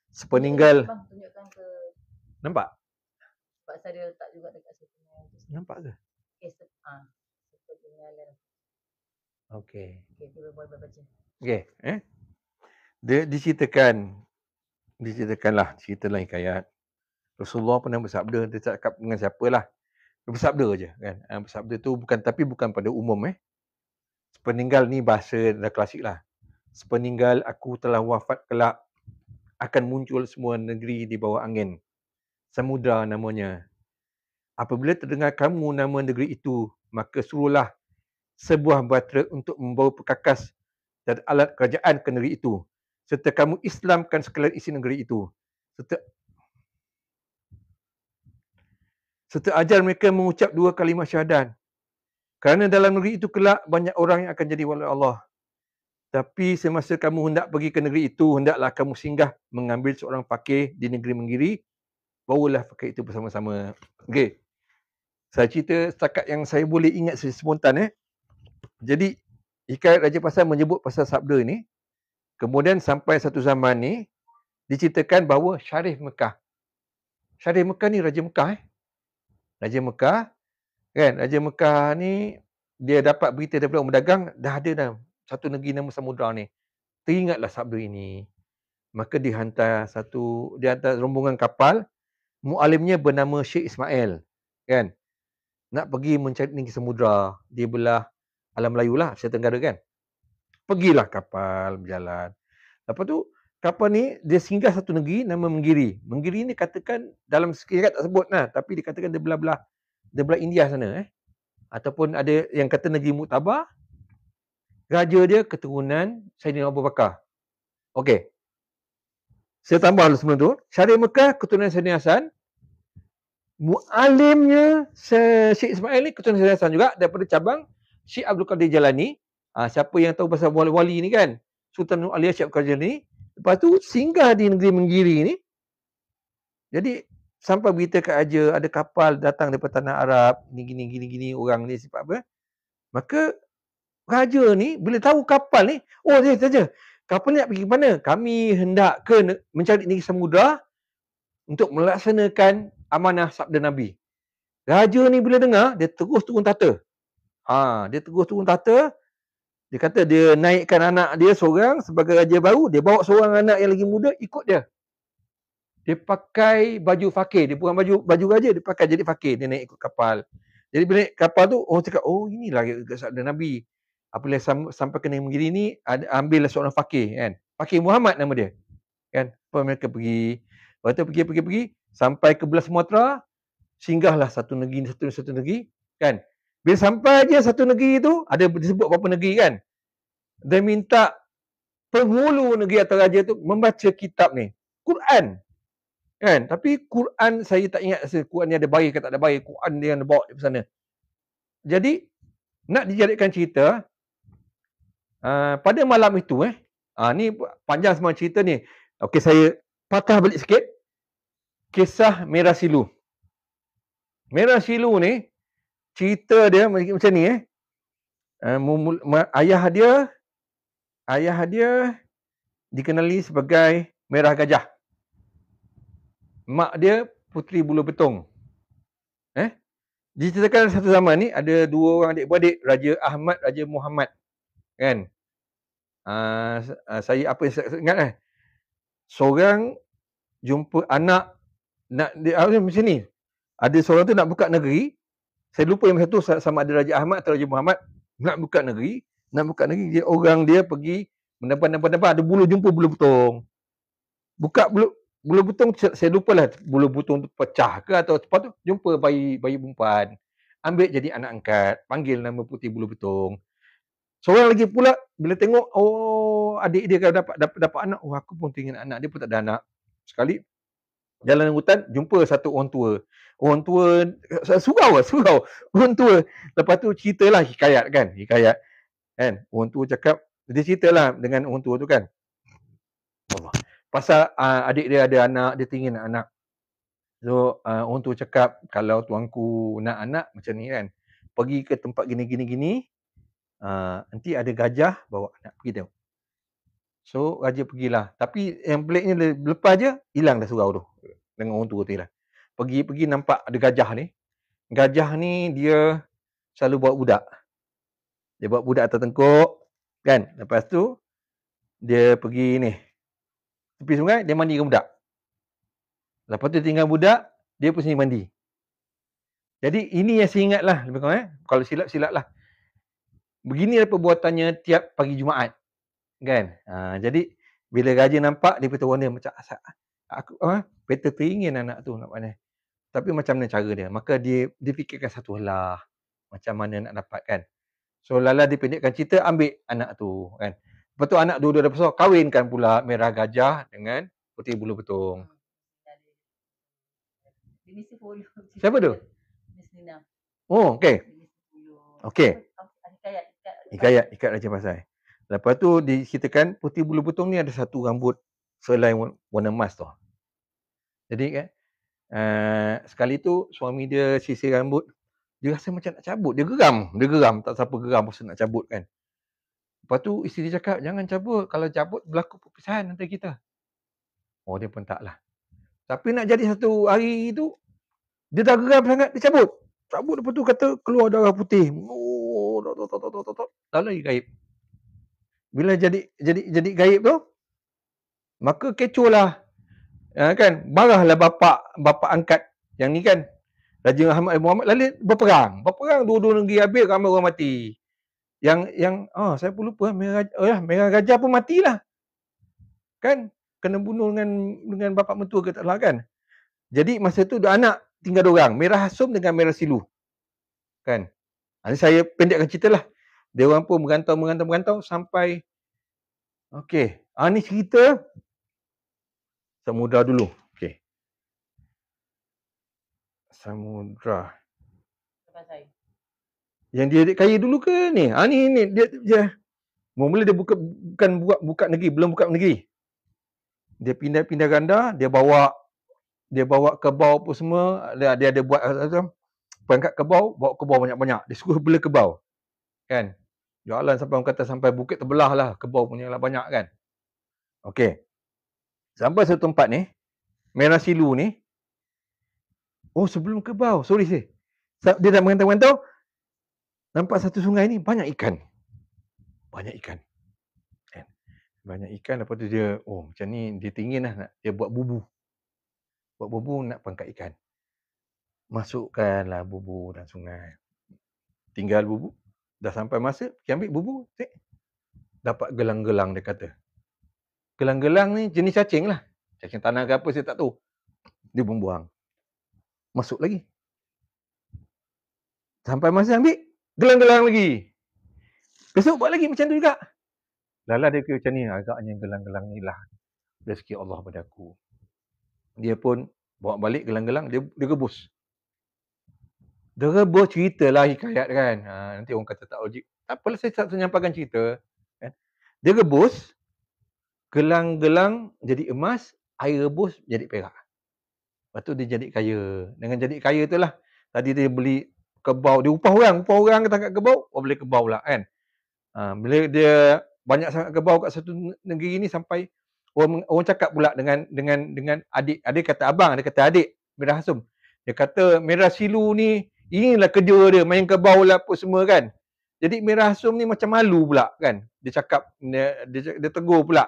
Sepeninggal. Bang, tunjukkan ke. Nampak? Sebab saya letak juga dekat situ. Nampak ke? Sepeninggalan. Okey. Okey, boleh baca. Okey, dia diceritakanlah cerita dalam hikayat. Rasulullah pernah bersabda, dia cakap dengan siapalah. Dia bersabda je kan. Bersabda tu bukan pada umum Sepeninggal ni bahasa dah klasik lah. Sepeninggal aku telah wafat kelak, akan muncul semua negeri di bawah angin. Samudra namanya. Apabila terdengar kamu nama negeri itu, maka suruhlah sebuah batera untuk membawa perkakas dan alat kerajaan ke negeri itu, serta kamu Islamkan sekalian isi negeri itu, serta ajar mereka mengucap 2 kalimah syahadat. Kerana dalam negeri itu kelak banyak orang yang akan jadi wali Allah. Tapi semasa kamu hendak pergi ke negeri itu, hendaklah kamu singgah mengambil seorang fakir di negeri Menggiri. Bawalah fakir itu bersama-sama. Okey. Saya cerita setakat yang saya boleh ingat spontan Jadi hikayat Raja Pasai menyebut pasal sabda ni. Kemudian sampai satu zaman ni diceritakan bahawa Syarif Mekah. Syarif Mekah ni Raja Mekah Raja Mekah kan. Raja Mekah ni dia dapat berita daripada orang berdagang, dah ada dah satu negeri nama Samudra ni. Teringatlah sabda ini. Maka dihantar rombongan kapal. Mualimnya bernama Syekh Ismail kan. Nak pergi mencari negeri Samudra di belah Alam Melayu lah, Asia Tenggara kan. Pergilah kapal berjalan. Lepas tu kapal ni dia singgah satu negeri nama Menggiri. Menggiri ni katakan dalam sekirat tak sebut tapi dikatakan dia belah India sana Ataupun ada yang kata negeri Muktabar. Raja dia keturunan Saidina Abu Bakar. Okey. Saya tambah sebelum tu, Syarif Mekah keturunan Saidina Hasan. Mualimnya Syekh Ismail ni keturunan Saidina Hasan juga, daripada cabang Syekh Abdul Qadir Jalani. Siapa yang tahu pasal wali-wali ni kan, Sultan Nur Aliyah Syekh Abdul Qadir Jalani. Lepas tu singgah di negeri Menggiri ni. Jadi sampai berita kat Raja, ada kapal datang daripada tanah Arab, ni gini orang ni sebab apa? Maka Raja ni bila tahu kapal ni, dia saja. Kapal ni nak pergi ke mana? Kami hendak mencari negeri Samudra untuk melaksanakan amanah sabda Nabi. Raja ni bila dengar, dia terus turun tata. Dia kata dia naikkan anak dia seorang sebagai raja baru, dia bawa seorang anak yang lagi muda ikut dia. Dia pakai baju fakir, dia bukan baju raja, dia pakai jadi fakir, dia naik ikut kapal. Jadi bila naik kapal tu, orang cakap, inilah sabda Nabi. Apabila sampai ke negeri Menggiri ni, ambillah seorang fakir kan. Fakir Muhammad nama dia. Kan? Mereka pergi. Lepas tu pergi sampai ke belah Sumatera, singgahlah satu negeri kan. Bila sampai je satu negeri tu, ada disebut berapa negeri kan. Dia minta penghulu negeri atau raja tu membaca kitab ni, Quran. Kan? Tapi Quran saya tak ingat Quran ni ada bayi ke tak ada bayi. Quran dia yang bawa di sana. Jadi nak dijadikan cerita, pada malam itu ni panjang semua cerita ni. Okey, saya patah balik sikit. Kisah Merah Silu. Merah Silu ni cerita dia macam ni ayah dia dikenali sebagai Merah Gajah. Mak dia Puteri Bulu Betung. Diceritakan satu zaman ni ada dua orang adik-beradik, Raja Ahmad, Raja Muhammad. kan. Saya apa yang saya ingat kan, seorang jumpa anak nak dia macam ni. Ada seorang tu nak buka negeri, saya lupa yang satu sama ada Raja Ahmad atau Raja Muhammad, nak buka negeri, dia orang dia pergi mendapat ada bulu, jumpa bulu betung. Buka bulu betung, saya lupalah bulu betung tu pecah ke atau apa tu, jumpa bayi perempuan. Ambil jadi anak angkat, panggil nama putih bulu betung. Seorang lagi pula bila tengok adik dia dapat anak, aku pun tinggal anak, dia pun tak ada anak. Sekali jalan hutan jumpa satu orang tua. Orang tua surau. Orang tua. Lepas tu ceritalah hikayat kan. Orang tua cakap, dia ceritalah dengan orang tua tu kan. Allah. Pasal adik dia ada anak, dia tinggal anak. So orang tua cakap, kalau tuanku nak anak macam ni kan, pergi ke tempat gini, nanti ada gajah bawa anak, pergi tengok. So raja pergilah. Tapi yang peliknya lepas je, hilang dah surau tu. Dengan orang tua tu lah. Pergi nampak ada gajah ni. Gajah ni dia selalu bawa budak. Dia bawa budak atas tengkuk. Kan? Lepas tu, dia pergi ni. Tepi sungai, dia mandikan budak. Lepas tu tinggal budak, dia pun sini mandi. Jadi ini yang saya ingat lah. Kalau silap lah. Beginilah perbuatannya tiap pagi Jumaat. Kan? Jadi bila raja nampak, dia beritahu dia macam aku better teringin anak tu nak mana. Tapi macam mana cara dia? Maka dia fikirkan satu lah macam mana nak dapat kan. So lala dipendekkan cerita, ambil anak tu kan. Lepas tu anak dua-dua dah besar, kahwinkan pula merah gajah dengan putih bulu betung. Siapa tu? Oh, okey. Okey. Hikayat Raja Pasai. Lepas tu diceritakan putih bulu betung ni ada satu rambut selai warna emas tu. Jadi kan, sekali tu suami dia sisir rambut, dia rasa macam nak cabut, dia geram, tak siapa geram pasal nak cabut kan. Lepas tu isteri dia cakap, jangan cabut, kalau cabut berlaku perpisahan antara kita. Oh, dia pun taklah. Tapi nak jadi satu hari tu, dia dah geram sangat, dia cabut. Lepas tu kata keluar darah putih. Lalu lagi gaib. Bila jadi gaib tu, maka kecoh lah. Kan, marahlah bapa angkat yang ni kan, Raja Ahmad Muhammad, lalu berperang dua-dua negeri habis, ramai orang mati. Yang saya pun lupa, merah gajah pun matilah. Kan, kena bunuh dengan bapa mentua ke tak lah kan. Jadi masa tu ada anak tinggal dua orang, Merah Hasum dengan Merah Silu. Kan. Ini saya pendekkan cerita lah. Dia orang pun merantau sampai okey. Ni cerita Samudra dulu. Okey. Samudra. Yang dia kaya dulu ke ni? Ni dia mula dia buka negeri, belum buka negeri. Dia pindah ganda, dia bawa kebau apa semua, dia ada buat perangkat kebau, bawa kebau banyak-banyak. Dia suruh bela kebau. Kan? Jalan sampai orang kata sampai bukit terbelah lah, kebau punya lah banyak kan. Okey. Sampai satu tempat ni, Merah Silu ni, sebelum kebau, dia dah mengantau, nampak satu sungai ni banyak ikan. Kan? Banyak ikan, lepas tu dia, macam ni, dia teringin lah, dia buat bubu. Nak pangkat ikan. Masukkanlah bubu dalam sungai. Tinggal bubu. Dah sampai masa, pergi ambil bubu. Dapat gelang-gelang, dia kata. Gelang-gelang ni jenis cacing lah. Cacing tanah ke apa, saya tak tahu. Dia buang. Masuk lagi. Sampai masa ambil, gelang-gelang lagi. Besok buat lagi macam tu juga. Lala dia kira macam ni, agaknya gelang-gelang ni lah rezeki Allah pada aku. Dia pun bawa balik gelang-gelang, dia rebus. Dia rebus, ceritalah hikayat kan. Nanti orang kata tak logik. Tak apalah, saya tak menyampaikan cerita. Kan? Dia rebus, gelang-gelang jadi emas, air rebus jadi perak. Lepas tu dia jadi kaya. Dengan jadi kaya tu lah, tadi dia beli kebau, dia upah orang tangkap kebau, boleh kebau lah kan. Bila dia banyak sangat kebau kat satu negeri ni, sampai orang cakap pula dengan adik kata abang, dia kata adik Merah Hasum. Dia kata Merah Silu ni, inilah kerja dia, main kebau lah apa semua kan. Jadi Mirah Hasum ni macam malu pula kan. Dia cakap, dia tegur pula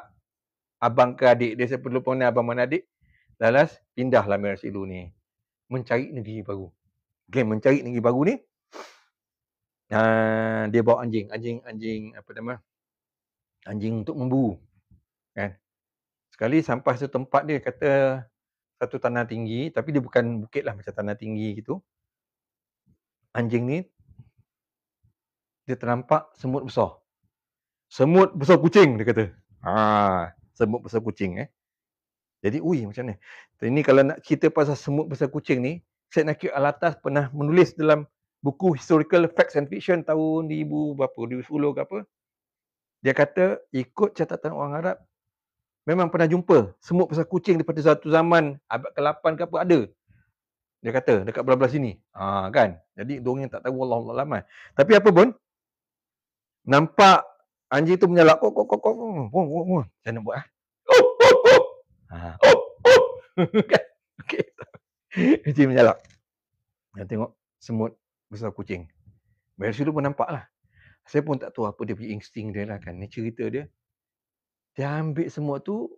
abang ke adik dia, siapa lupa ni abang mana adik. Lalas pindahlah Mirah Silu ni mencari negeri baru. Okay, mencari negeri baru ni dia bawa anjing apa nama? Anjing untuk memburu. Kan. Sekali sampai satu tempat dia kata satu tanah tinggi, tapi dia bukan bukit lah, macam tanah tinggi gitu. Anjing ni dia ternampak semut besar. Semut besar kucing dia kata. Semut besar kucing Jadi, macam ni. Ini kalau nak cerita pasal semut besar kucing ni, Syed Nakib Alatas pernah menulis dalam buku Historical Facts and Fiction tahun 2010 ke apa. Dia kata, ikut catatan orang Arab, memang pernah jumpa semut besar kucing daripada satu zaman, abad ke-8 ke apa ada. Dia kata, dekat belah-belah sini. Kan? Jadi, diorang yang tak tahu, Allah Allah. Tapi apa pun, nampak anjing tu menyalak. Macam nak buat kan? Okey. Anjing menyalak. Dia tengok semut besar kucing. Dari situ pun nampak lah. Saya pun tak tahu apa dia punya insting dia lah kan. Ni cerita dia. Dia ambil semut tu,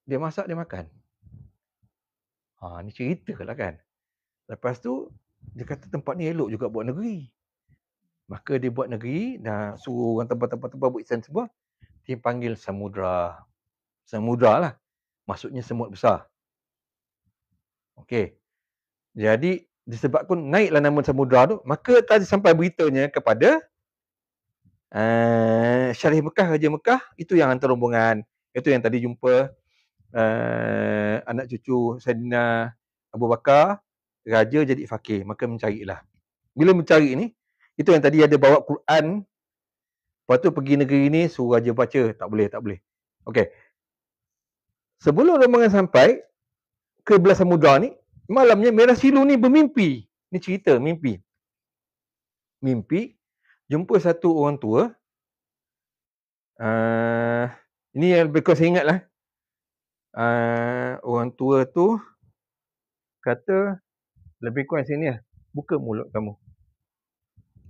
dia masak, dia makan. Ni cerita lah kan. Lepas tu, dia kata tempat ni elok juga buat negeri. Maka dia buat negeri, dah suruh orang tempat-tempat buat isan semua. Dia panggil Samudra. Samudra lah. Maksudnya semut besar. Okey. Jadi, disebabkan naiklah nama Samudra tu, maka tadi sampai beritanya kepada Syarif Mekah, Raja Mekah, itu yang hantar rombongan. Itu yang tadi jumpa anak cucu Saidina Abu Bakar, raja jadi fakir, maka mencarilah. Bila mencari ni, itu yang tadi ada bawa Quran, lepas tu pergi negeri ni, suruh raja baca, tak boleh. Okey. Sebelum rombongan sampai ke belah samudra ni, malamnya Mirah Silu ni bermimpi. Ni cerita mimpi. Mimpi, jumpa satu orang tua. Ini yang lebih kurang saya ingat lah. Orang tua tu kata, lebih kurang sini lah, buka mulut kamu.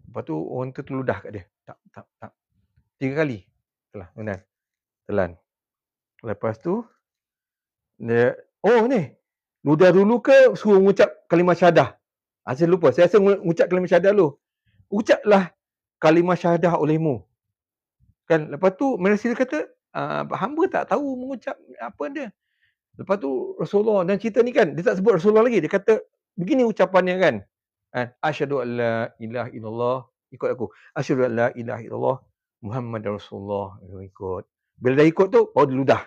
Lepas tu orang tu terludah kat dia. Tak. 3 kali. Telan. Lepas tu, dia, ni, ludah dulu ke suruh mengucap kalimah syahadah? Saya lupa. Saya rasa mengucap kalimah syahadah dulu. Ucaplah kalimah syahadah olehmu. Kan? Lepas tu, Mirah Silu kata, hamba tak tahu mengucap apa dia. Lepas tu, Rasulullah, dan cerita ni kan, dia tak sebut Rasulullah lagi. Dia kata, begini ucapannya kan. Asyhadu an la ilaha illallah. Ikut aku. Asyhadu an la ilaha illallah. Muhammad Rasulullah. Ikut. Bila dah ikut tu, baru dia ludah.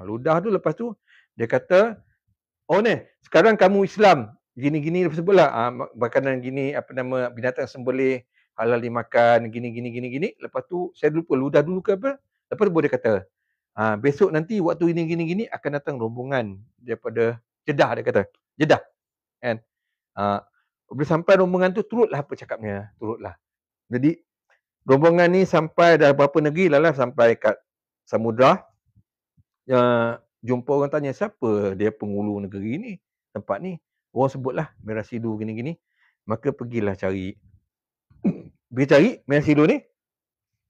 Ludah tu, lepas tu, dia kata, ni, sekarang kamu Islam. Gini-gini, sebutlah. Makanan gini, apa nama, binatang sembelih, halal dimakan, gini. Lepas tu, saya lupa, ludah dulu ke apa. Lepas tu, dia kata, besok nanti waktu ini gini akan datang rombongan daripada Jeddah, dia kata. Jeddah. Kan? Bila sampai rombongan tu, turutlah apa cakapnya. Jadi, rombongan ni sampai dah berapa negeri lah sampai kat Samudra. Jumpa orang tanya, siapa dia penghulu negeri ni, tempat ni. Orang sebutlah Mirah Silu gini-gini. Maka pergilah cari. Pergi cari Mirah Silu ni.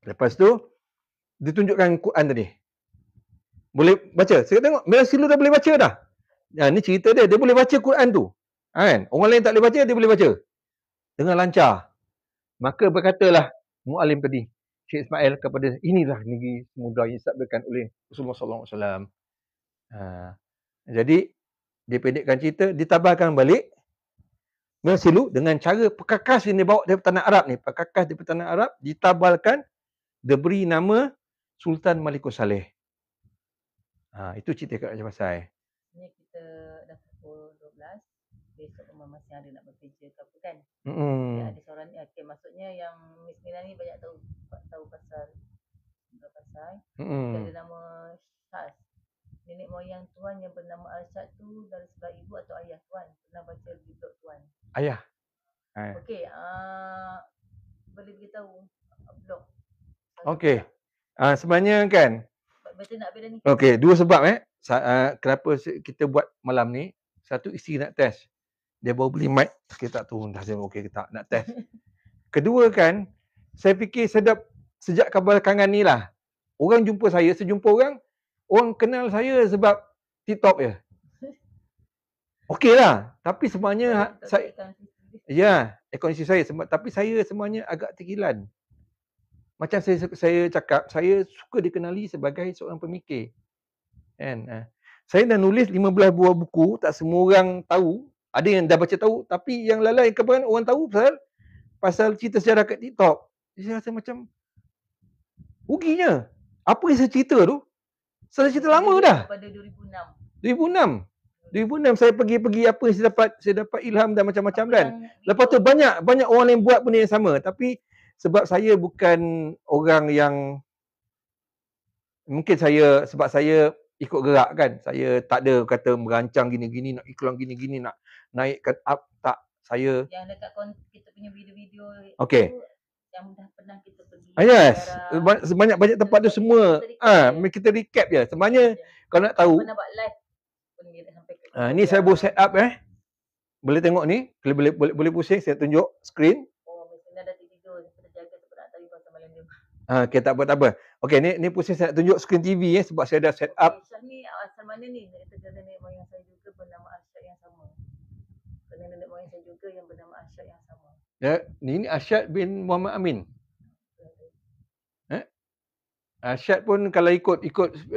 Lepas tu, dia tunjukkan Quran tadi. Boleh baca. Saya tengok Mirah Silu dah boleh baca dah. Ni cerita dia. Dia boleh baca Quran tu. Kan? Orang lain tak boleh baca, dia boleh baca. Dengan lancar. Maka berkatalah Mu'alim tadi, Syekh Ismail, kepada inilah negeri Samudra yang disabdakan oleh Rasulullah SAW. Jadi, dipendekkan cerita, ditabarkan balik Mirah Silu dengan cara perkakas yang dibawa dari tanah Arab ni. Perkakas dari tanah Arab, ditabalkan, diberi nama Sultan Malikus Saleh. Itu cerita kat Raja Pasai. Ni kita dah pukul 12. Besok rumah masih ada nak bekerja ke apa kan. Ada seorang ni, maksudnya yang Miss Mira ni banyak tahu pasal Pasai. Dia ada nama Syaz. Nenek moyang tuan yang bernama Arsyad tu dari sebelah ibu atau ayah tuan? Pernah baca di blog tuan? Ayah. Okey, boleh beritahu blog. Okey. Sebenarnya kan, betul nak beda ni. Okey, dua sebab kenapa kita buat malam ni. Satu, isteri nak test. Dia baru beli mic, kita tak tahu dah okey ke tak nak test. Kedua kan, saya fikir sedap sejak kebelakangan ni lah. Orang jumpa saya, orang kenal saya sebab TikTok je. Okey lah. Tapi sebenarnya akaun isteri saya tapi saya sebenarnya agak terkilan. Macam saya cakap, saya suka dikenali sebagai seorang pemikir. Kan? Saya dah nulis 15 buah buku, tak semua orang tahu. Ada yang dah baca tahu, tapi yang lalai kebanyakan orang tahu pasal cerita sejarah kat TikTok. Saya rasa macam ruginya. Apa yang saya cerita tu? Saya cerita lama dah. Pada 2006. 2006 saya pergi apa yang saya dapat ilham dan macam-macam kan. Lepas tu banyak orang yang buat benda yang sama, tapi sebab saya bukan orang yang mungkin sebab saya ikut gerak kan. Saya tak ada kata merancang gini-gini, nak iklan gini-gini, nak naikkan up, tak. Saya yang dekat kita punya video-video okey. Yang dah pernah kita pergi. Yes. Banyak tempat tu semua. Kita recap je. Sebenarnya kalau nak tahu. Pernah buat live pun dia sampai ni saya buat set up Boleh tengok ni. Boleh pusing, saya tunjuk screen. Oh, mestinya dah tidur. Kita jaga sebab nak tahu pasal malam ni. Okey, tak apa. Okey, ni pusing saya nak tunjuk screen TV sebab saya dah set up. Syah ni asal mana ni? Kita nenek moyang saya juga bernama Arsyad yang sama. Nenek moyang saya juga yang bernama Arsyad yang sama. Ya, ni Arsyad bin Muhammad Amin. Arsyad pun kalau ikut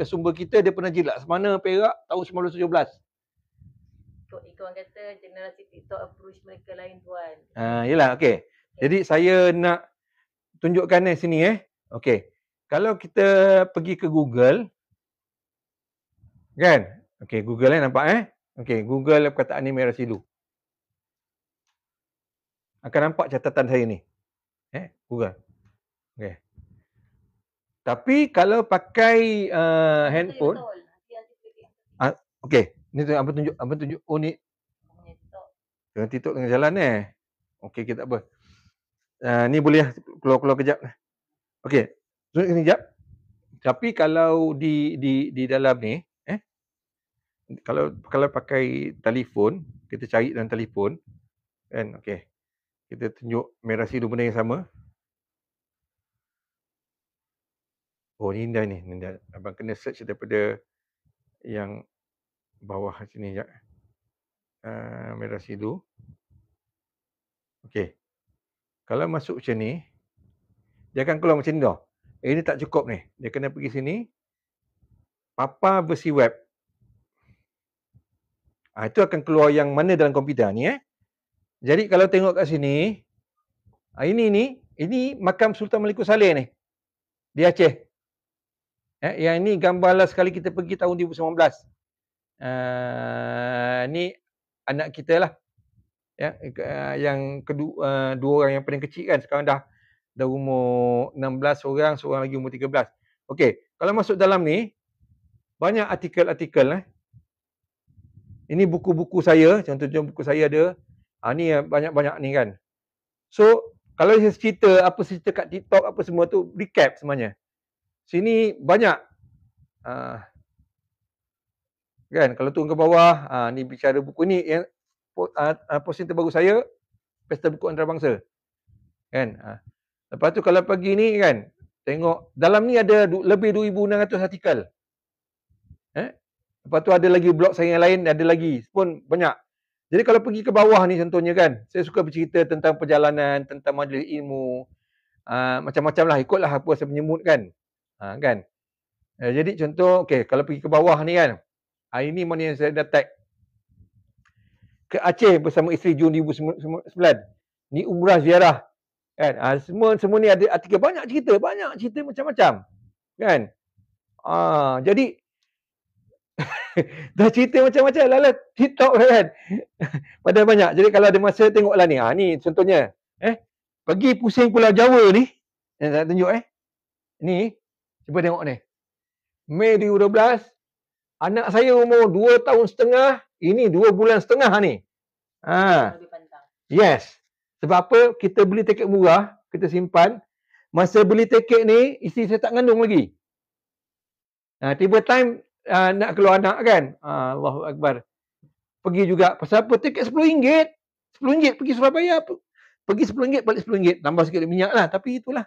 sumber kita, dia pernah jilat Semana Perak tahun 1917. Ikut orang kata generasi TikTok approach mereka lain tuan. Yelah, okey. Jadi saya nak tunjukkan sini Okey. Kalau kita pergi ke Google, kan? Okey, Google nampak Okey, Google perkataan ni Merah Silu. Akan nampak catatan saya ni. Google. Okey. Tapi kalau pakai handphone, okey, ni apa tunjuk. Oh ni dengan TikTok tengah jalan Okey, kita tak apa. Ni boleh keluar kejap. Okey. Tunjuk ni kejap. Tapi kalau di dalam ni kalau pakai telefon, kita cari dalam telefon kan. Okey. Kita tunjuk Merah Silu benda yang sama. Oh, ni dah ni. Abang kena search daripada yang bawah sini sekejap. Merah Silu. Okey. Kalau masuk macam ni, dia akan keluar macam ni tau. Ini tak cukup ni. Dia kena pergi sini. Papa versi web. Itu akan keluar yang mana dalam komputer ni Jadi kalau tengok kat sini, ini makam Sultan Malikus Saleh ni. Di Aceh. Yang ini gambar last sekali kita pergi tahun 2019. Ni anak kita lah. Yang kedua, dua orang yang paling kecil kan. Sekarang dah umur 16 orang, seorang lagi umur 13. Okey, kalau masuk dalam ni, banyak artikel-artikel. Ini buku-buku saya. Contohnya buku saya ada. Ni banyak-banyak ni kan. So, kalau saya cerita, apa cerita kat TikTok, apa semua tu, recap semuanya. Sini banyak. Kan, kalau turun ke bawah, ni bicara buku ni yang posting terbaru saya, Pesta Buku Antarabangsa. Kan? Lepas tu kalau pagi ni kan, tengok dalam ni ada lebih 2,600 artikel. Lepas tu ada lagi blog saya yang lain, ada lagi pun banyak. Jadi kalau pergi ke bawah ni contohnya kan, saya suka bercerita tentang perjalanan, tentang majlis ilmu, macam-macam lah, ikutlah apa saya menyebut kan. Kan? Jadi contoh, okey, kalau pergi ke bawah ni kan, hari ni mana yang saya dah tag. Ke Aceh bersama isteri Jun 2009. Ni umrah ziarah. Kan? Semua ni ada artikel, banyak cerita macam-macam. Kan? Jadi dah cerita macam-macam lah TikTok kan. Padahal banyak. Jadi kalau ada masa tengoklah ni. Ni contohnya. Pergi pusing Pulau Jawa ni. Saya tunjuk Ni. Cuba tengok ni. Mei 2012. Anak saya umur 2 tahun setengah. Ini 2 bulan setengah ni. Yes. Sebab apa? Kita beli tiket murah. Kita simpan. Masa beli tiket ni, isteri saya tak ngandung lagi. Tiba time nak keluar anak kan. Allahu Akbar. Pergi juga. Pasal apa? Tiket RM10. RM10 pergi Surabaya. Pergi RM10, balik RM10. Tambah sikit minyak lah. Tapi itulah.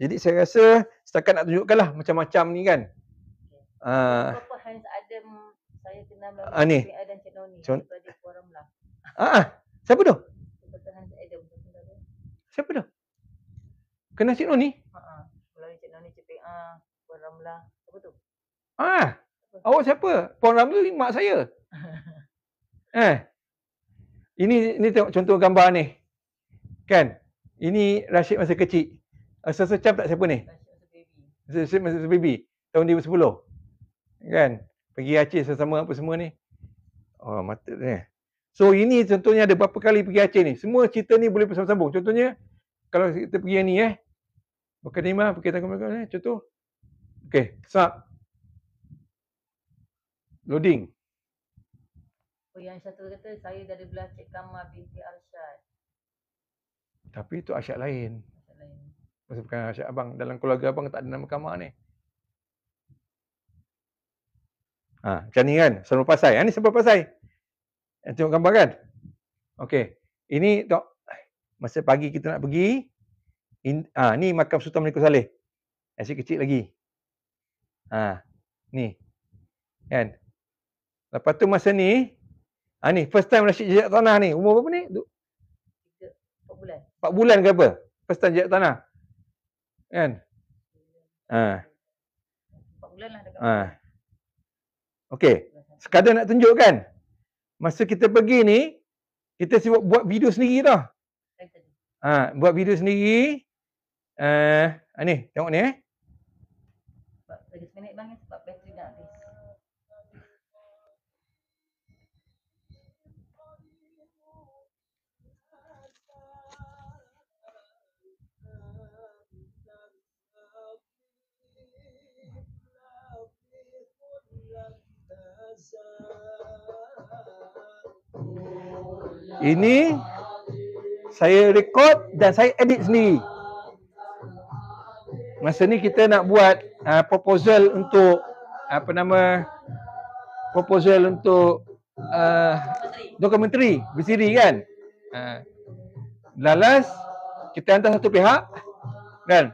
Jadi saya rasa setakat nak tunjukkan lah macam-macam ni kan. Berapa Hans Adam saya kenal ni. Cik Adam Cik Noni daripada Puan Ramlah. Siapa tu? Hans Adam. Siapa tu? Kenal Cik Noni? Melalui Cik Noni, Cik PA, Puan Ramlah. Siapa tu? Awak siapa? Puan Ramlah ni mak saya. Ini tengok contoh gambar ni. Kan? Ini Rashid masa kecil. Secam tak siapa ni? Rashid masa baby. Tahun 2010. Kan? Pergi Aceh sama-sama apa semua ni. Mata ni. So ini contohnya ada berapa kali pergi Aceh ni. Semua cerita ni boleh bersambung-sambung. Contohnya kalau kita pergi yang ni Mukadimah, pergi takut-takut contoh. Okey, start. Loading. Yang satu kata saya dari belah Cik Kamal binti Arsyad. Tapi itu Arsyad lain. Maksud bukan Arsyad abang. Dalam keluarga abang tak ada nama Kamal ni. Macam ni kan. Sambal Pasai. Ni Sambal Pasai. Tengok gambar kan. Okey. Ini tengok. Masa pagi kita nak pergi. Ni makam Sultan Melikus Saleh. Masih kecil lagi. Ni. Kan. Lepas tu masa ni. Ni first time Rashid jejak tanah ni. Umur berapa ni? 4 bulan. 4 bulan ke apa? First time jejak tanah. Kan? 4 bulan lah dekat. Okey. Sekadar nak tunjuk kan. Masa kita pergi ni, kita buat video sendiri tau. Buat video sendiri. Ni, tengok ni Lagi seminit bang sebab bateri dah habis. Ini saya rekod dan saya edit sendiri. Masa ni kita nak buat proposal untuk proposal untuk dokumentari bersiri kan. Lalas kita hantar satu pihak kan.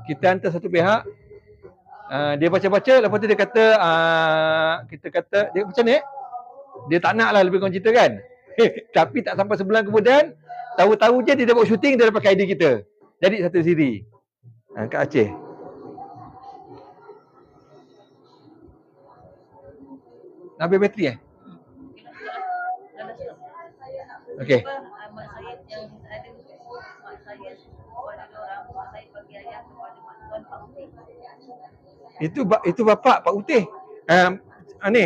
Kita hantar satu pihak. Dia baca-baca, lepas tu dia kata kita kata dia macam ni. Dia tak nak lah lebih kurang cerita kan. Tapi tak sampai sebulan kemudian, tahu-tahu je dia dah buat syuting, dia dah pakai idea kita. Jadi satu siri. Kat Aceh. Habis bateri Okey. Mak saya yang ada mak saya kepada orang, mak saya bagi ayah kepada mak tuan Pak Utih. Itu bapak Pak Utih. Ni.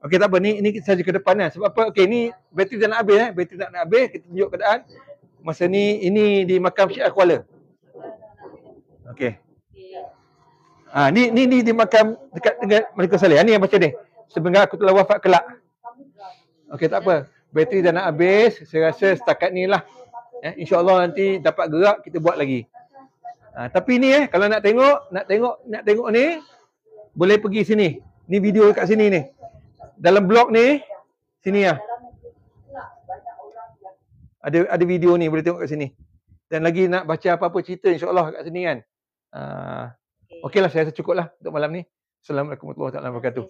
Okey tak apa, ni saja ke depan kan. Sebab apa? Okey, ni bateri dah nak habis bateri dah nak habis, kita tunjuk keadaan. Masa ni ini di makam Syekh Kuala. Okey. Ni di makam dekat dengan Melikus Saleh. Ni yang baca ni. Sebenarnya aku telah wafat kelak. Okey tak apa. Bateri dah nak habis. Saya rasa setakat ni lah. InsyaAllah nanti dapat gerak kita buat lagi. Tapi ni kalau nak tengok ni boleh pergi sini. Ni video kat sini ni. Dalam blog ni sini lah. Ada video ni boleh tengok kat sini. Dan lagi nak baca apa-apa cerita insya-Allah kat sini kan. Okeylah saya rasa cukup lah untuk malam ni. Assalamualaikum warahmatullahi wabarakatuh.